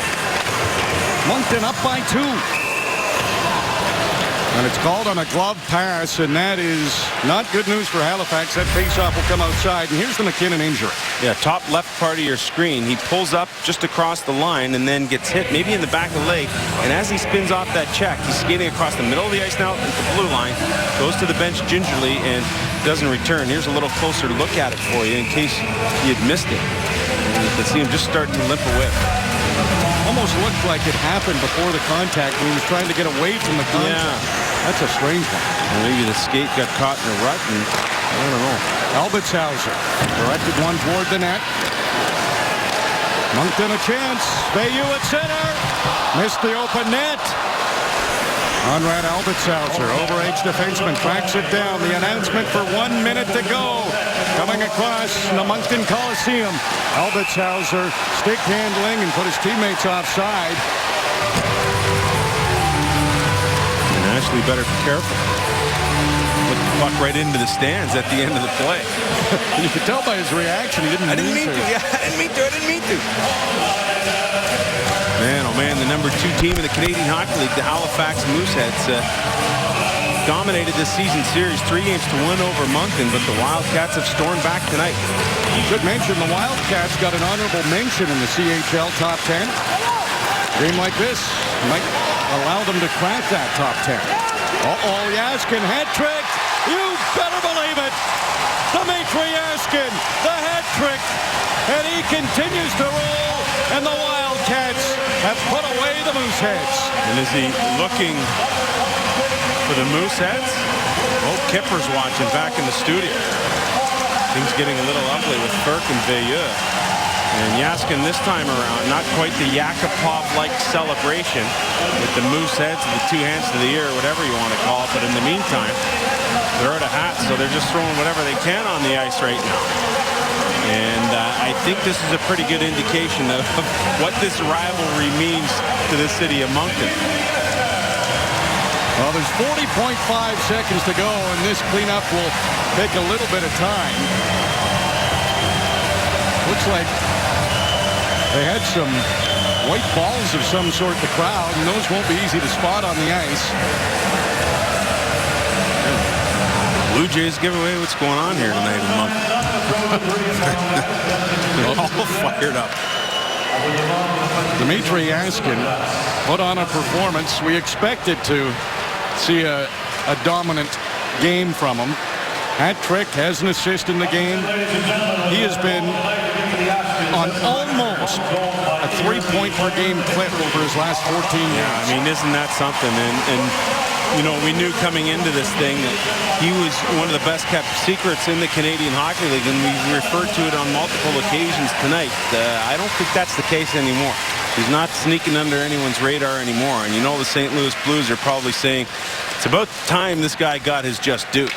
Moncton up by 2. And it's called on a glove pass, and that is not good news for Halifax. That faceoff will come outside, and here's the McKinnon injury. Yeah, top left part of your screen. He pulls up just across the line and then gets hit maybe in the back of the leg. And as he spins off that check, he's skating across the middle of the ice now at the blue line, goes to the bench gingerly and doesn't return. Here's a little closer look at it for you in case you had missed it. And you can see him just start to limp away. Almost looked like it happened before the contact when he was trying to get away from the contact. Yeah. That's a strange one. And maybe the skate got caught in a rut, and I don't know. Albertshauser directed one toward the net. Moncton a chance. Bayou at center. Missed the open net. Conrad Albertshauser, over-age defenseman, tracks it down. The announcement for 1 minute to go. Coming across the Moncton Coliseum. Albertshauser stick handling and put his teammates offside. And Ashley better be careful. Put the puck right into the stands at the end of the play. You could tell by his reaction he didn't mean to. Yeah, I didn't mean to. Man, oh man, the number 2 team in the Canadian Hockey League, the Halifax Mooseheads, dominated this season series 3 games to 1 over Moncton, but the Wildcats have stormed back tonight. Good mention, the Wildcats got an honorable mention in the CHL top 10. A game like this might allow them to crack that top 10. Uh-oh, Yaskin hat trick. You better believe it. Dmitry Yaskin, the hat trick. And he continues to roll, and the Wildcats have put away the Mooseheads. And is he looking for the Mooseheads? Oh, Kipper's watching back in the studio. Things getting a little ugly with Burke and Veilleux. And Yaskin this time around, not quite the Yakupov-like celebration with the Mooseheads and the 2 hands to the ear, whatever you want to call it. But in the meantime, they're out of hats, so they're just throwing whatever they can on the ice right now. And I think this is a pretty good indication of what this rivalry means to the city of Moncton. Well, there's 40.5 seconds to go, and this cleanup will take a little bit of time. Looks like they had some white balls of some sort in the crowd, and those won't be easy to spot on the ice. Blue Jays give away what's going on here tonight in Moncton. They're all fired up. Dmitry Yaskin put on a performance. We expected to see a dominant game from him. Hat trick, has an assist in the game. He has been on almost a 3-point per game clip over his last 14 years. Yeah, I mean, isn't that something? And you know, we knew coming into this thing that he was one of the best kept secrets in the Canadian Hockey League, and we referred to it on multiple occasions tonight. I don't think that's the case anymore. He's not sneaking under anyone's radar anymore. And you know, the St. Louis Blues are probably saying it's about time this guy got his just due.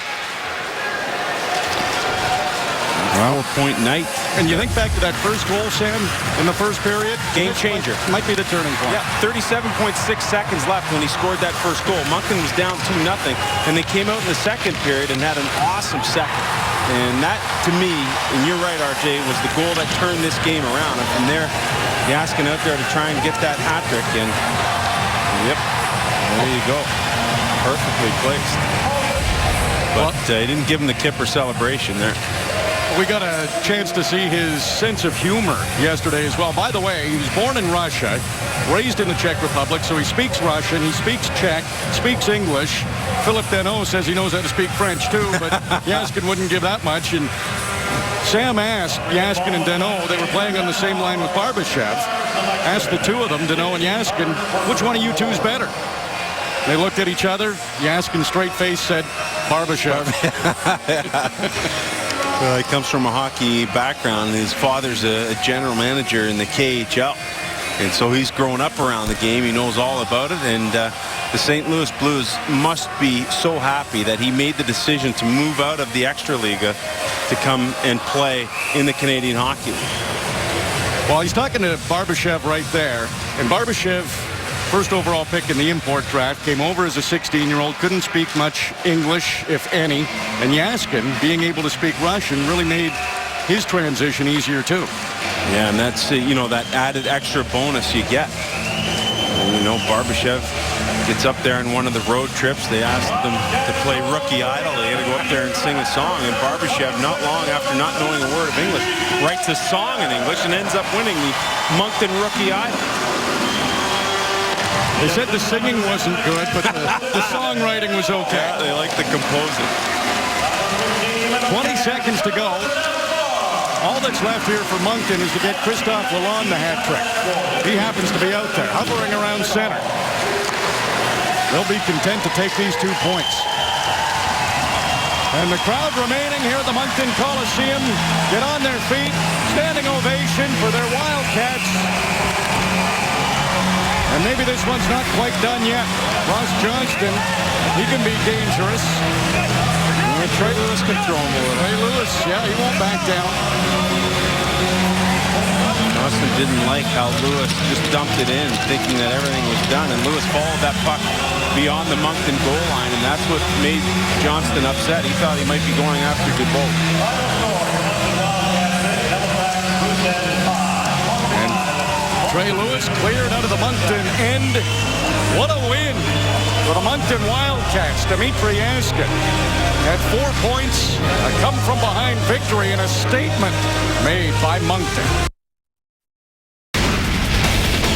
Well, 4-point night. And you think back to that first goal, Sam, in the first period? Game changer. Might be the turning point. Yeah, 37.6 seconds left when he scored that first goal. Moncton was down 2-0, and they came out in the second period and had an awesome second. And that, to me, and you're right, RJ, was the goal that turned this game around. And from there, Yaskin out there to try and get that hat trick. And Yep. There you go. Perfectly placed. But he didn't give him the kipper celebration there. We got a chance to see his sense of humor yesterday as well. By the way, he was born in Russia, raised in the Czech Republic, so he speaks Russian, he speaks Czech, speaks English. Philip Deneau says he knows how to speak French too, but Jaskin wouldn't give that much. And Sam asked Jaskin and Deneau, they were playing on the same line with Barbashev, asked the two of them, Deneau and Jaskin, which one of you two is better? They looked at each other. Jaskin, straight face, said, Barbashev. He comes from a hockey background. His father's a general manager in the KHL. And so he's grown up around the game. He knows all about it. And the St. Louis Blues must be so happy that he made the decision to move out of the Extraliga to come and play in the Canadian Hockey League. Well, he's talking to Barbashev right there. And Barbashev, first overall pick in the import draft, came over as a 16-year-old, couldn't speak much English, if any. And Jaskin, being able to speak Russian, really made his transition easier, too. Yeah, and that's, that added extra bonus you get. And, Barbashev gets up there in one of the road trips. They asked them to play Rookie Idol. They had to go up there and sing a song. And Barbashev, not long after not knowing a word of English, writes a song in English and ends up winning the Moncton Rookie Idol. They said the singing wasn't good, but the songwriting was okay. Yeah, they like the composing. 20 seconds to go. All that's left here for Moncton is to get Christophe Lalonde the hat trick. He happens to be out there, hovering around center. They'll be content to take these 2 points. And the crowd remaining here at the Moncton Coliseum get on their feet. Standing ovation for their Wildcats. And maybe this one's not quite done yet. Ross Johnston, he can be dangerous. Trey Lewis can throw him a little. Trey Lewis, yeah, he won't back down. Johnston didn't like how Lewis just dumped it in, thinking that everything was done. And Lewis followed that puck beyond the Moncton goal line, and that's what made Johnston upset. He thought he might be going after Dubois. And Trey Lewis cleared out of the Moncton end. What a win for the Moncton Wildcats. Dmitry Jaskin had 4 points, a come-from-behind victory, and a statement made by Moncton.